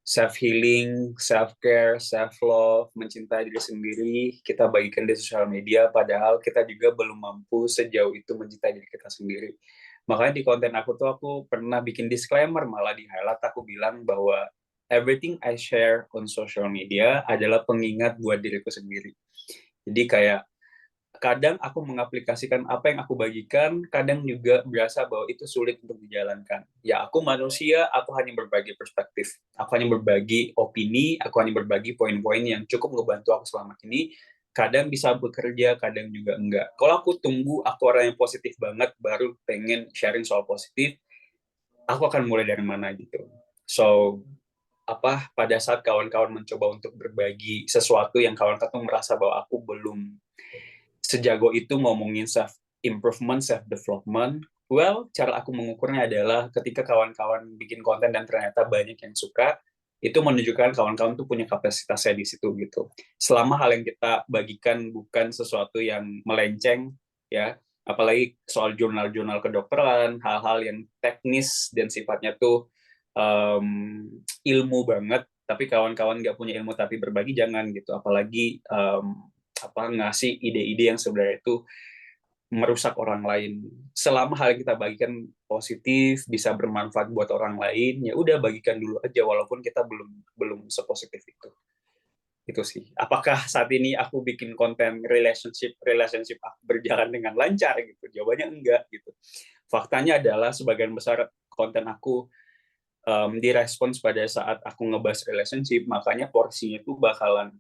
Self-healing, self-care, self-love, mencintai diri sendiri, kita bagikan di sosial media, padahal kita juga belum mampu sejauh itu mencintai diri kita sendiri. Makanya di konten aku tuh aku pernah bikin disclaimer, malah di highlight aku bilang bahwa everything I share on social media adalah pengingat buat diriku sendiri. Jadi kayak kadang aku mengaplikasikan apa yang aku bagikan, kadang juga berasa bahwa itu sulit untuk dijalankan. Ya, aku manusia, aku hanya berbagi perspektif. Aku hanya berbagi opini, aku hanya berbagi poin-poin yang cukup ngebantu aku selama ini. Kadang bisa bekerja, kadang juga enggak. Kalau aku tunggu, aku orang yang positif banget, baru pengen sharing soal positif, aku akan mulai dari mana gitu. So, pada saat kawan-kawan mencoba untuk berbagi sesuatu yang kawan-kawan merasa bahwa aku belum sejago itu ngomongin self improvement, self development, well, cara aku mengukurnya adalah ketika kawan-kawan bikin konten dan ternyata banyak yang suka, itu menunjukkan kawan-kawan tuh punya kapasitasnya di situ gitu. Selama hal yang kita bagikan bukan sesuatu yang melenceng, ya, apalagi soal jurnal-jurnal kedokteran, hal-hal yang teknis dan sifatnya tuh ilmu banget, tapi kawan-kawan nggak punya ilmu tapi berbagi jangan gitu, apalagi ngasih ide-ide yang sebenarnya itu merusak orang lain. Selama hal yang kita bagikan positif, bisa bermanfaat buat orang lain, ya udah bagikan dulu aja walaupun kita belum sepositif itu. Itu sih. Apakah saat ini aku bikin konten relationship aku berjalan dengan lancar gitu? Jawabannya enggak gitu. Faktanya adalah sebagian besar konten aku direspons pada saat aku ngebahas relationship, makanya porsinya itu bakalan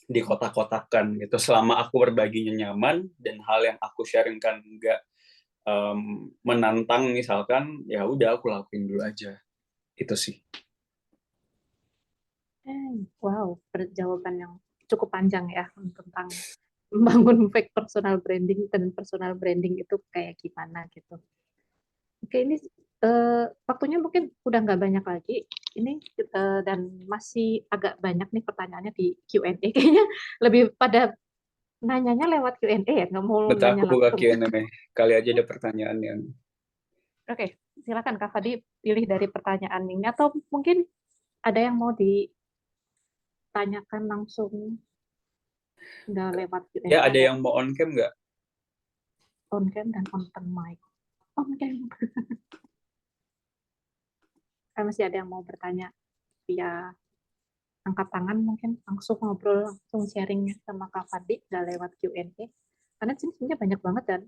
dikotak-kotakan gitu. Selama aku berbaginya nyaman dan hal yang aku sharingkan enggak menantang misalkan, ya udah aku lakuin dulu aja. Itu sih. Wow, jawaban yang cukup panjang ya tentang membangun fake personal branding dan personal branding itu kayak gimana gitu. Oke, ini waktunya mungkin udah nggak banyak lagi. Ini dan masih agak banyak nih pertanyaannya di Q&A. Kayaknya lebih pada nanyanya lewat Q&A ya, nggak mau Betul, nanya aku buka langsung. Q&A. Kali aja ada pertanyaan yang... Oke, silakan Kak Fadi pilih dari pertanyaan ini atau mungkin ada yang mau ditanyakan langsung nggak lewat Q&A. Ya, ada yang mau on cam nggak? On cam dan on mic. On cam. Masih ada yang mau bertanya via angkat tangan mungkin langsung ngobrol, langsung sharingnya sama Kak Fadi, nggak lewat Q&A. Karena sini sebenarnya banyak banget dan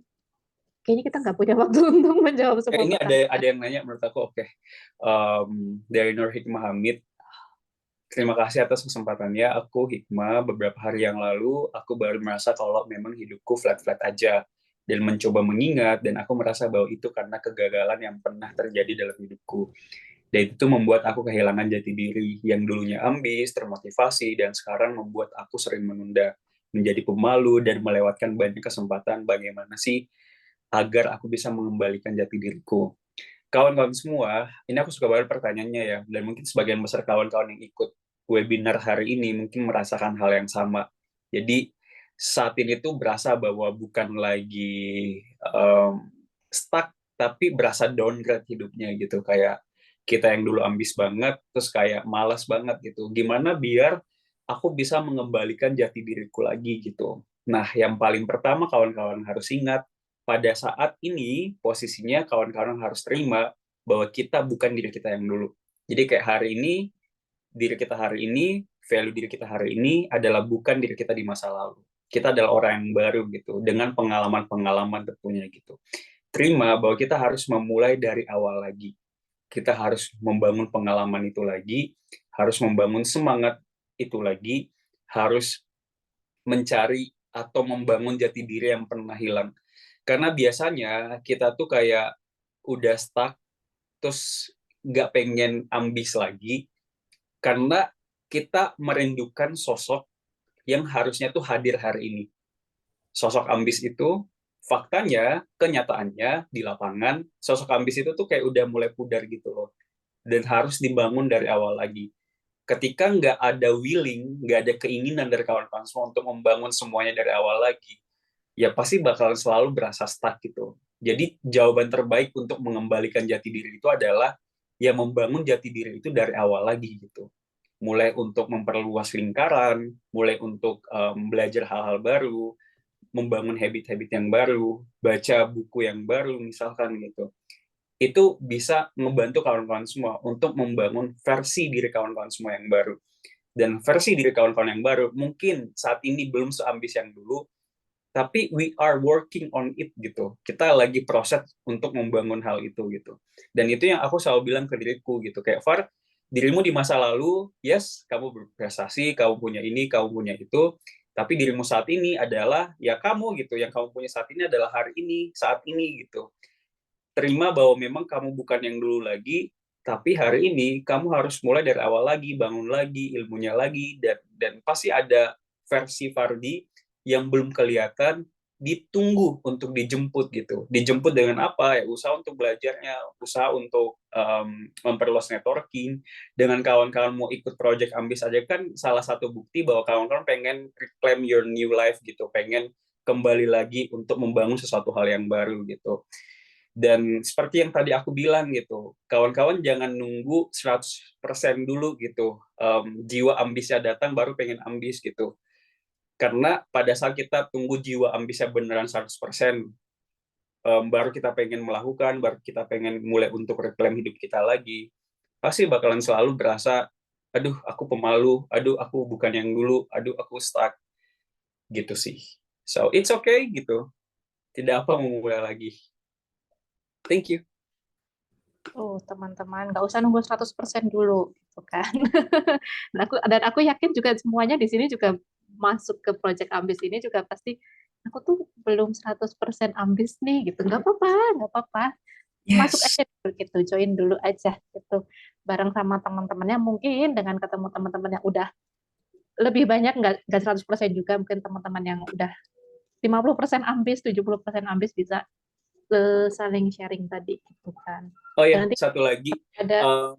kayaknya kita nggak punya waktu untuk menjawab semua Ini pertanyaan. ada yang nanya menurut aku oke. Dari Nur Hikmah Hamid. Terima kasih atas kesempatannya. Aku Hikmah, beberapa hari yang lalu aku baru merasa kalau memang hidupku flat-flat aja dan mencoba mengingat, dan aku merasa bahwa itu karena kegagalan yang pernah terjadi dalam hidupku. Dan itu membuat aku kehilangan jati diri yang dulunya ambis, termotivasi, dan sekarang membuat aku sering menunda, menjadi pemalu, dan melewatkan banyak kesempatan bagaimana sih agar aku bisa mengembalikan jati diriku. Kawan-kawan semua, ini aku suka banget pertanyaannya ya, dan mungkin sebagian besar kawan-kawan yang ikut webinar hari ini mungkin merasakan hal yang sama. Jadi saat ini tuh berasa bahwa bukan lagi stuck, tapi berasa downgrade hidupnya gitu. Kayak kita yang dulu ambis banget, terus kayak malas banget gitu. Gimana biar aku bisa mengembalikan jati diriku lagi gitu. Nah, yang paling pertama kawan-kawan harus ingat, pada saat ini posisinya kawan-kawan harus terima bahwa kita bukan diri kita yang dulu. Jadi kayak hari ini, diri kita hari ini, value diri kita hari ini adalah bukan diri kita di masa lalu. Kita adalah orang yang baru gitu, dengan pengalaman-pengalaman tentunya gitu. Terima bahwa kita harus memulai dari awal lagi. Kita harus membangun pengalaman itu lagi, harus membangun semangat itu lagi, harus mencari atau membangun jati diri yang pernah hilang. Karena biasanya kita tuh kayak udah stuck, terus nggak pengen ambis lagi, karena kita merindukan sosok yang harusnya tuh hadir hari ini. Sosok ambis itu, faktanya, kenyataannya di lapangan, sosok ambis itu tuh kayak udah mulai pudar gitu loh. Dan harus dibangun dari awal lagi. Ketika nggak ada willing, nggak ada keinginan dari kawan-kawan semua untuk membangun semuanya dari awal lagi, ya pasti bakal selalu berasa stuck gitu. Jadi jawaban terbaik untuk mengembalikan jati diri itu adalah ya membangun jati diri itu dari awal lagi gitu. Mulai untuk memperluas lingkaran, mulai untuk belajar hal-hal baru, membangun habit-habit yang baru, baca buku yang baru misalkan gitu. Itu bisa membantu kawan-kawan semua untuk membangun versi diri kawan-kawan semua yang baru. Dan versi diri kawan-kawan yang baru mungkin saat ini belum seambis yang dulu, tapi we are working on it gitu. Kita lagi proses untuk membangun hal itu gitu. Dan itu yang aku selalu bilang ke diriku gitu, kayak Far, dirimu di masa lalu, yes, kamu berprestasi, kamu punya ini, kamu punya itu, tapi dirimu saat ini adalah ya kamu gitu, yang kamu punya saat ini adalah hari ini, saat ini gitu. Terima bahwa memang kamu bukan yang dulu lagi, tapi hari ini kamu harus mulai dari awal lagi, bangun lagi, ilmunya lagi, dan pasti ada versi Fardi yang belum kelihatan, ditunggu untuk dijemput gitu. Dijemput dengan apa? Ya usaha untuk belajarnya, usaha untuk memperluas networking, dengan kawan-kawan mau ikut project ambis aja kan salah satu bukti bahwa kawan-kawan pengen reclaim your new life gitu, pengen kembali lagi untuk membangun sesuatu hal yang baru gitu. Dan seperti yang tadi aku bilang gitu, kawan-kawan jangan nunggu 100% dulu gitu. Jiwa ambisnya datang baru pengen ambis gitu. Karena pada saat kita tunggu jiwa ambisnya beneran 100%, baru kita pengen melakukan, baru kita pengen mulai untuk reklaim hidup kita lagi, pasti bakalan selalu berasa, aduh aku pemalu, aduh aku bukan yang dulu, aduh aku stuck, gitu sih. So, it's okay gitu. Tidak apa memulai lagi. Thank you. Oh, teman-teman, nggak usah nunggu 100% dulu, gitu kan. Dan aku yakin juga semuanya di sini juga masuk ke Project Ambis ini juga pasti, aku tuh belum 100% ambis nih, gitu. Nggak apa-apa. Masuk Yes. aja dulu gitu, join dulu aja gitu. Bareng sama teman-temannya, mungkin dengan ketemu teman-teman yang udah lebih banyak, nggak 100% juga, mungkin teman-teman yang udah 50% ambis, 70% ambis bisa saling sharing tadi gitu kan. Oh Dan ya, nanti satu lagi, ada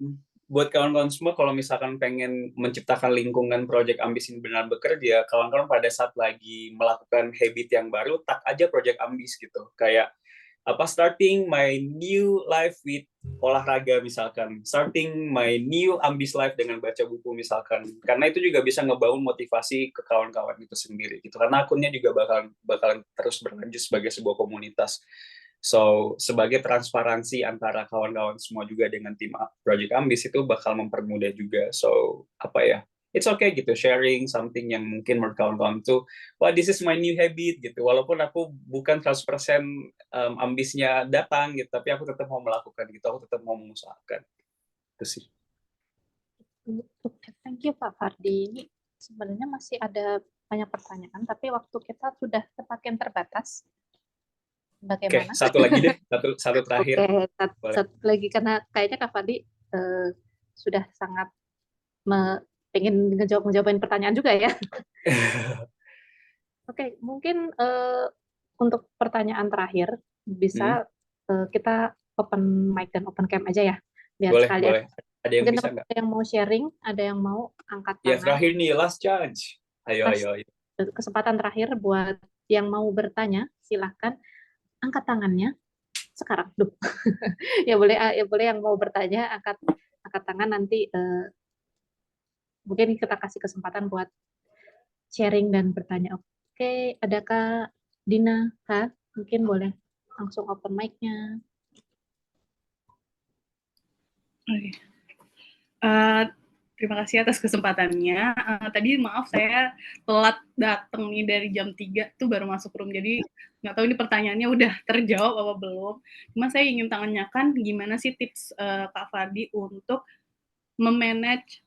buat kawan-kawan semua, kalau misalkan pengen menciptakan lingkungan Project Ambis ini benar bekerja, kawan-kawan pada saat lagi melakukan habit yang baru, tak aja Project Ambis gitu. Kayak starting my new life with olahraga misalkan, starting my new Ambis life dengan baca buku misalkan. Karena itu juga bisa ngebangun motivasi ke kawan-kawan itu sendiri gitu. Karena akunnya juga bakalan terus berlanjut sebagai sebuah komunitas. So, sebagai transparansi antara kawan-kawan semua juga dengan tim Project Ambis itu bakal mempermudah juga. So, it's okay gitu, sharing something yang mungkin menurut kawan-kawan tuh, wah this is my new habit gitu. Walaupun aku bukan 100% ambisnya datang gitu, tapi aku tetap mau melakukan gitu, aku tetap mau mengusahakan. Itu sih. Oke, thank you Pak Fardi. Ini sebenarnya masih ada banyak pertanyaan, tapi waktu kita sudah semakin terbatas. Oke, Bagaimana? satu lagi deh, satu terakhir. Oke, Boleh. satu lagi karena kayaknya Kak Fardi sudah sangat pengen ngejawabin pertanyaan juga ya. Oke, mungkin untuk pertanyaan terakhir bisa kita open mic dan open cam aja ya, biar Boleh, sekalian. boleh. Ada yang Mungkin bisa nggak? ada yang mau sharing, ada yang mau angkat Ya, tangan. terakhir nih, last chance. Ayo. Kesempatan terakhir buat yang mau bertanya, silahkan angkat tangannya sekarang. Duh. ya boleh yang mau bertanya angkat tangan, nanti mungkin kita kasih kesempatan buat sharing dan bertanya. Oke, ada Kak Dina, Kak? Mungkin boleh langsung open mic-nya. Oke. Terima kasih atas kesempatannya. Tadi maaf saya telat datang nih dari jam 3 tuh baru masuk room. Jadi nggak tahu ini pertanyaannya udah terjawab apa belum. Cuma saya ingin tanyakan gimana sih tips Kak Fardi untuk memanage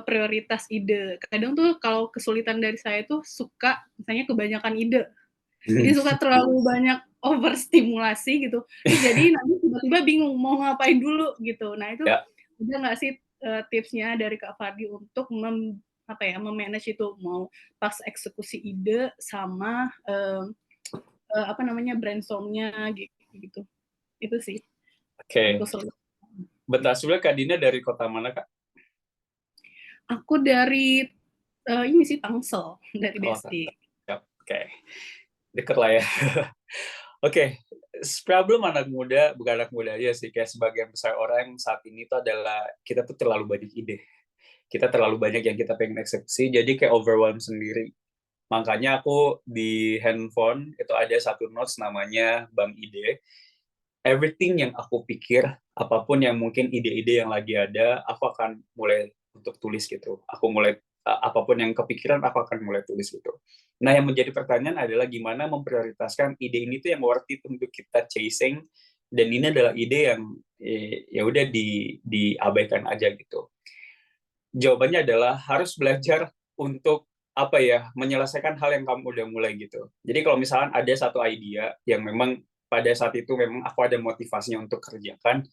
prioritas ide. Kadang tuh kalau kesulitan dari saya tuh suka misalnya kebanyakan ide. Jadi suka terlalu banyak overstimulasi gitu. Jadi nanti tiba-tiba bingung mau ngapain dulu gitu. Nah itu udah nggak sih tipsnya dari Kak Fardi untuk memanage itu, mau pas eksekusi ide sama brainstormnya gitu. Itu sih. Oke. Bentar, sebenarnya Kak Dina dari kota mana, Kak? Aku dari ini sih Tangsel, dari BSD. Oke. Deket lah ya. Oke, problem bukan anak muda aja sih, kayak sebagian besar orang saat ini tuh adalah kita tuh terlalu banyak ide. Kita terlalu banyak yang kita pengen eksekusi, jadi kayak overwhelm sendiri. Makanya aku di handphone itu ada satu notes namanya Bank Ide. Everything yang aku pikir, apapun yang mungkin ide-ide yang lagi ada, aku akan mulai untuk tulis gitu. Apapun yang kepikiran, aku akan mulai tulis gitu. Nah, yang menjadi pertanyaan adalah gimana memprioritaskan ide ini tuh yang worth it untuk kita chasing, dan ini adalah ide yang ya udah diabaikan aja gitu. Jawabannya adalah harus belajar untuk menyelesaikan hal yang kamu udah mulai gitu. Jadi kalau misalkan ada satu idea yang memang pada saat itu memang aku ada motivasinya untuk kerjakan,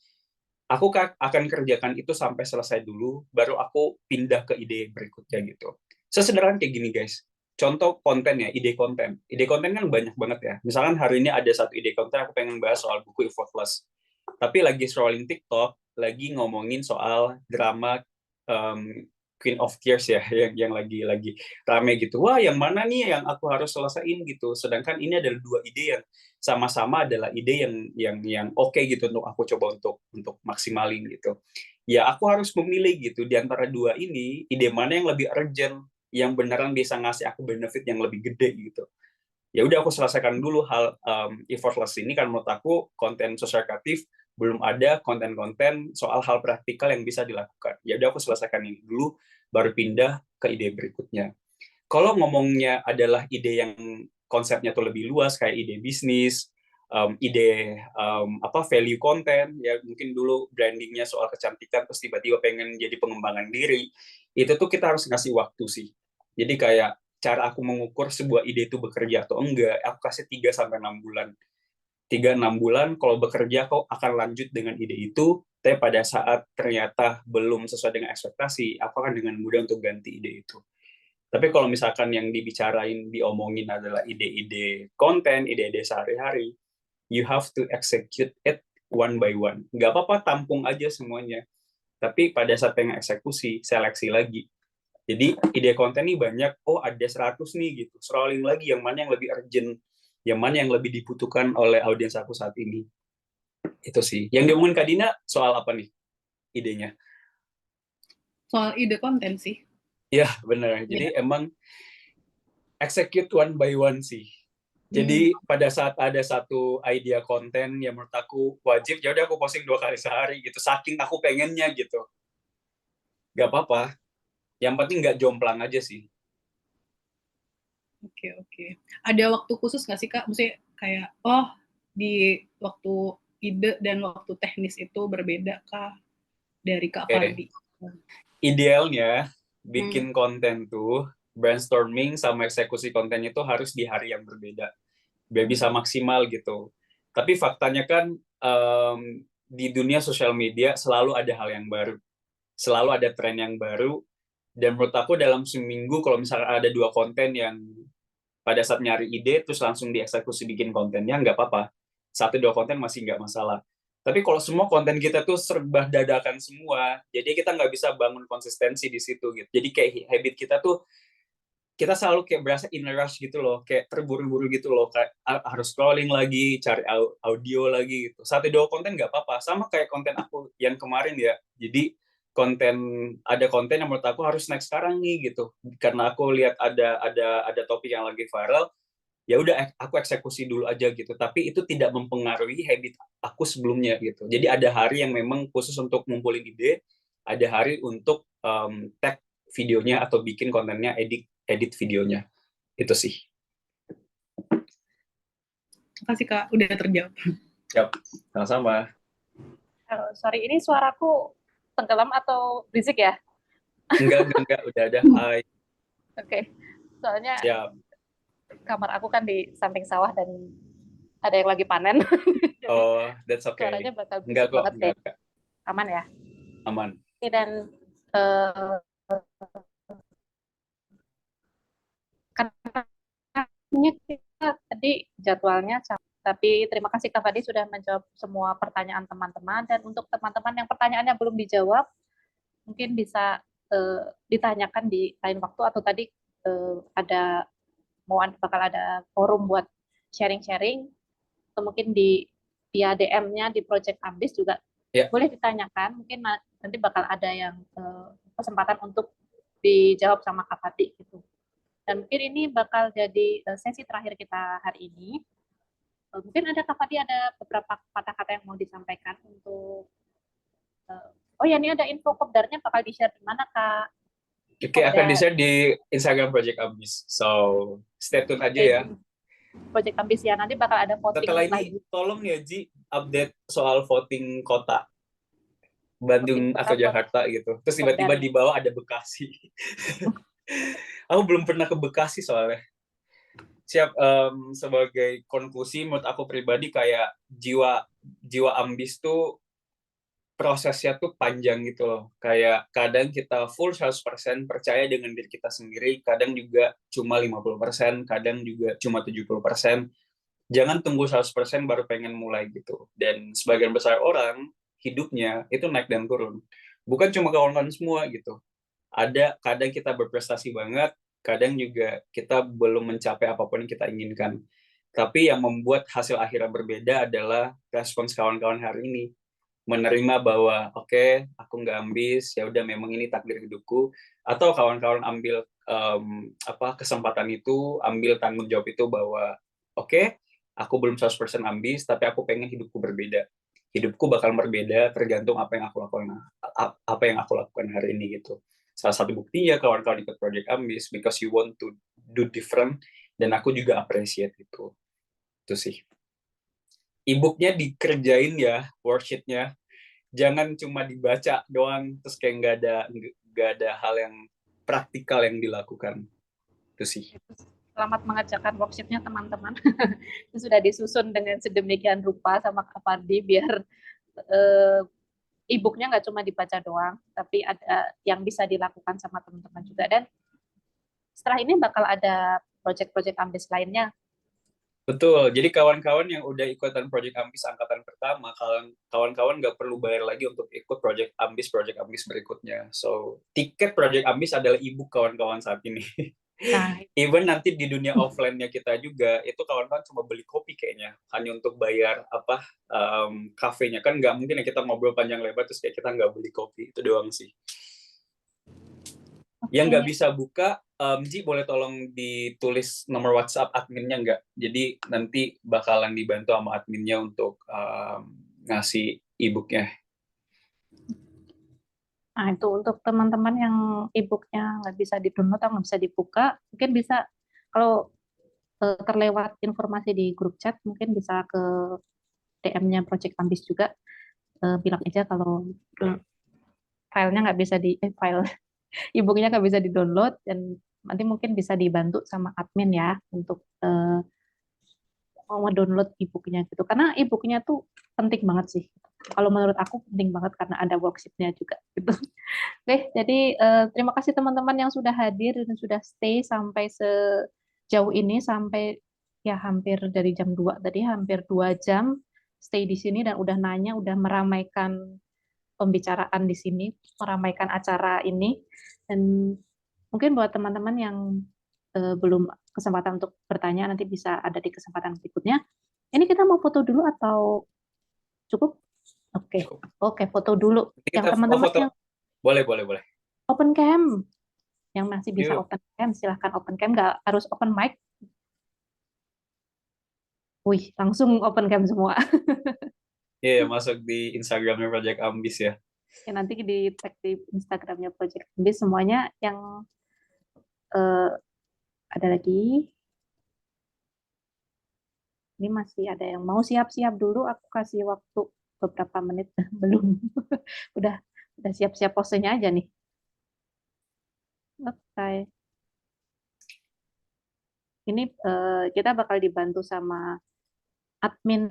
aku akan kerjakan itu sampai selesai dulu, baru aku pindah ke ide berikutnya gitu. Sesederhana kayak gini guys, contoh konten ya, ide konten. Ide konten kan banyak banget ya. Misalkan hari ini ada satu ide konten, aku pengen bahas soal buku Effortless. Tapi lagi scrolling TikTok, lagi ngomongin soal drama Queen of Tears ya, yang lagi rame gitu. Wah, yang mana nih yang aku harus selesaiin gitu. Sedangkan ini adalah dua ide yang sama-sama adalah ide yang oke gitu untuk aku coba untuk maksimalin gitu. Ya aku harus memilih gitu di antara dua ini, ide mana yang lebih urgent, yang beneran bisa ngasih aku benefit yang lebih gede gitu. Ya udah aku selesaikan dulu hal effortless ini, kan menurut aku konten sosial kreatif belum ada konten-konten soal hal praktikal yang bisa dilakukan. Ya udah aku selesaikan ini dulu, baru pindah ke ide berikutnya. Kalau ngomongnya adalah ide yang konsepnya tuh lebih luas, kayak ide bisnis, ide value konten, ya mungkin dulu brandingnya soal kecantikan, terus tiba-tiba pengen jadi pengembangan diri, itu tuh kita harus ngasih waktu sih. Jadi kayak cara aku mengukur sebuah ide itu bekerja atau enggak, aku kasih 3-6 bulan. 3-6 bulan, kalau bekerja kau akan lanjut dengan ide itu, tapi pada saat ternyata belum sesuai dengan ekspektasi, aku akan dengan mudah untuk ganti ide itu. Tapi kalau misalkan yang dibicarain, diomongin adalah ide-ide konten, ide-ide sehari-hari, you have to execute it one by one. Nggak apa-apa, tampung aja semuanya. Tapi pada saat pengen eksekusi, seleksi lagi. Jadi ide konten ini banyak, ada 100 nih gitu. Scrolling lagi yang mana yang lebih urgent, yang mana yang lebih dibutuhkan oleh audiens aku saat ini. Itu sih. Yang diomongin Kak Dina soal apa nih idenya? Soal ide konten sih. Ya, benar. Jadi emang execute one by one sih. Jadi pada saat ada satu idea konten yang menurut aku wajib, ya udah aku posting 2 kali sehari gitu. Saking aku pengennya gitu. Gak apa-apa. Yang penting nggak jomplang aja sih. Oke. Ada waktu khusus nggak sih Kak? Maksudnya kayak, di waktu ide dan waktu teknis itu berbeda kah dari Kak Fardi? Idealnya bikin konten tuh brainstorming sama eksekusi kontennya tuh harus di hari yang berbeda biar bisa maksimal gitu. Tapi faktanya kan di dunia sosial media selalu ada hal yang baru, selalu ada tren yang baru, dan menurut aku dalam seminggu kalau misalnya ada 2 konten yang pada saat nyari ide terus langsung dieksekusi bikin kontennya, nggak apa-apa. 1-2 konten masih nggak masalah. Tapi kalau semua konten kita tuh serba dadakan semua, jadi kita nggak bisa bangun konsistensi di situ gitu. Jadi kayak habit kita tuh, kita selalu kayak berasa in a rush gitu loh, kayak terburu-buru gitu loh, kayak harus scrolling lagi, cari audio lagi gitu. 1-2 konten nggak apa-apa, sama kayak konten aku yang kemarin ya. Jadi ada konten yang menurut aku harus naik sekarang nih gitu, karena aku lihat ada topik yang lagi viral, ya udah aku eksekusi dulu aja gitu. Tapi itu tidak mempengaruhi habit aku sebelumnya gitu. Jadi ada hari yang memang khusus untuk ngumpulin ide, ada hari untuk tag videonya atau bikin kontennya, edit videonya. Itu sih. Makasih Kak, udah terjawab. Yap, sama-sama. Sorry, ini suaraku tenggelam atau berisik ya? Enggak, udah ada. Hai. Oke. Soalnya Siap. kamar aku kan di samping sawah dan ada yang lagi panen. Oh, that's okay. Suaranya bakal berisik banget deh. Aman ya? Aman. Oke, dan karena kita tadi jadwalnya tapi terima kasih Kak Fadi sudah menjawab semua pertanyaan teman-teman, dan untuk teman-teman yang pertanyaannya belum dijawab mungkin bisa ditanyakan di lain waktu, atau tadi bakal ada forum buat sharing-sharing, atau mungkin via DM-nya di Project Ambis juga boleh ditanyakan, mungkin nanti bakal ada yang kesempatan untuk dijawab sama Kak Fadi gitu. Dan mungkin ini bakal jadi sesi terakhir kita hari ini. Mungkin ada Kak Fadi ada beberapa kata-kata yang mau disampaikan untuk ini ada info kopdarnya bakal di-share di mana Kak? Oke, akan di-share di Instagram Project Ambis. So, stay tune aja ya. Project Ambis ya, nanti bakal ada voting setelah ini lagi. Tolong ya Ji, update soal voting kota Bandung atau Jakarta gitu. Terus tiba-tiba di bawah ada Bekasi. Aku belum pernah ke Bekasi soalnya. Siap. Sebagai konklusi menurut aku pribadi, kayak jiwa Ambis tuh prosesnya tuh panjang gitu loh. Kayak kadang kita full 100% percaya dengan diri kita sendiri, kadang juga cuma 50%, kadang juga cuma 70%. Jangan tunggu 100% baru pengen mulai gitu. Dan sebagian besar orang hidupnya itu naik dan turun. Bukan cuma kawan-kawan semua gitu. kadang kita berprestasi banget, kadang juga kita belum mencapai apapun yang kita inginkan. Tapi yang membuat hasil akhirnya berbeda adalah respons kawan-kawan hari ini. Menerima bahwa oke, aku nggak ambis, ya udah memang ini takdir hidupku. Atau kawan-kawan ambil kesempatan itu, ambil tanggung jawab itu bahwa oke, aku belum 100% ambis, tapi aku pengen hidupku berbeda. Hidupku bakal berbeda tergantung apa yang aku lakukan hari ini gitu. Salah satu buktinya kawan-kawan ikut Project Ambis because you want to do different, dan aku juga appreciate itu. Itu sih. E-booknya dikerjain ya, worksheet-nya. Jangan cuma dibaca doang, terus kayak nggak ada hal yang praktikal yang dilakukan. Itu sih. Selamat mengerjakan worksheet-nya teman-teman. Itu sudah disusun dengan sedemikian rupa sama Kak Fardi biar e-booknya nggak cuma dibaca doang, tapi ada yang bisa dilakukan sama teman-teman juga. Dan setelah ini bakal ada project-project Ambis lainnya. Betul, jadi kawan-kawan yang udah ikutan Project Ambis angkatan pertama, kawan-kawan nggak perlu bayar lagi untuk ikut Project Ambis berikutnya. So, tiket Project Ambis adalah e-book kawan-kawan saat ini. Nah, even nanti di dunia offline-nya kita juga, itu kawan-kawan cuma beli kopi kayaknya, hanya untuk bayar kafenya. Kan nggak mungkin ya kita ngobrol panjang lebar, terus kayak kita nggak beli kopi, itu doang sih. Yang nggak bisa buka, Ji boleh tolong ditulis nomor WhatsApp adminnya nggak? Jadi nanti bakalan dibantu sama adminnya untuk ngasih e-booknya. Nah, itu untuk teman-teman yang e-booknya nggak bisa di-download atau nggak bisa dibuka, mungkin bisa, kalau terlewat informasi di grup chat, mungkin bisa ke DM-nya Project Ambis juga, bilang aja kalau filenya nggak bisa file e-booknya nggak bisa di-download, dan nanti mungkin bisa dibantu sama admin ya untuk mau download e-booknya gitu. Karena e-booknya tuh penting banget sih. Kalau menurut aku penting banget karena ada worksheet-nya juga gitu. Oke, jadi terima kasih teman-teman yang sudah hadir dan sudah stay sampai sejauh ini, sampai ya hampir dari jam 2 tadi, hampir 2 jam stay di sini dan udah nanya, udah meramaikan pembicaraan di sini, meramaikan acara ini. Dan mungkin buat teman-teman yang belum kesempatan untuk bertanya, nanti bisa ada di kesempatan berikutnya. Ini kita mau foto dulu atau cukup? Oke, oke, foto dulu. Yang teman-teman yang boleh. Open cam, yang masih bisa Yuk. open cam, silahkan open cam, nggak harus open mic. Wih, langsung open cam semua. Iya, masuk di Instagramnya Project Ambis ya. Ya, nanti di tag di Instagramnya Project Ambis semuanya. Yang ada lagi. Ini masih ada yang mau siap-siap dulu. Aku kasih waktu beberapa menit. Belum. udah siap-siap posenya aja nih. Oke. Ini kita bakal dibantu sama admin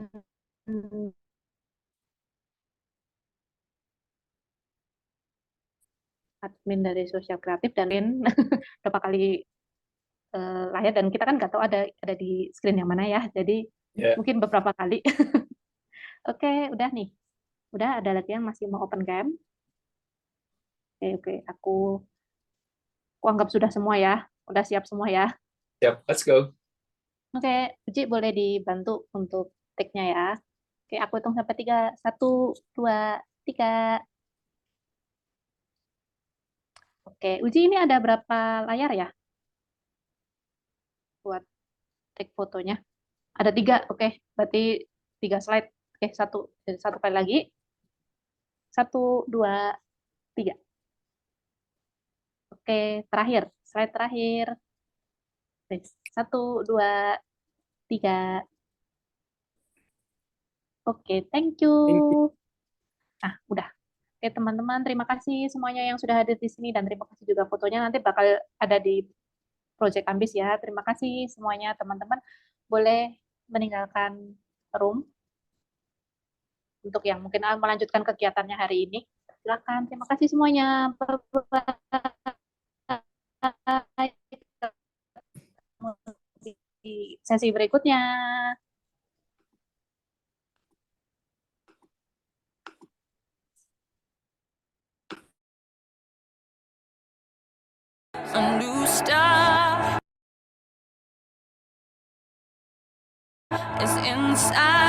dari Sosial Kreatif, dan berapa kali layar, dan kita kan nggak tahu ada di screen yang mana ya, jadi mungkin beberapa kali. Oke, udah nih, udah ada lagi yang masih mau open cam. Oke, aku anggap sudah semua ya, udah siap semua ya. Siap, let's go. Oke, Uci boleh dibantu untuk take-nya ya. Oke, aku hitung sampai 3. 1, 2, 3. Oke, Uji ini ada berapa layar ya? Buat take fotonya. Ada 3, oke. Berarti 3 slide. Oke, satu kali lagi. 1, 2, 3. Oke, terakhir. Slide terakhir. 1, 2, 3. Oke, thank you. Nah, udah. Oke, teman-teman, terima kasih semuanya yang sudah hadir di sini, dan terima kasih juga fotonya nanti bakal ada di Project Ambis ya. Terima kasih semuanya, teman-teman. Boleh meninggalkan room untuk yang mungkin melanjutkan kegiatannya hari ini. Silakan. Terima kasih semuanya. Bye-bye. Di sesi berikutnya. inside.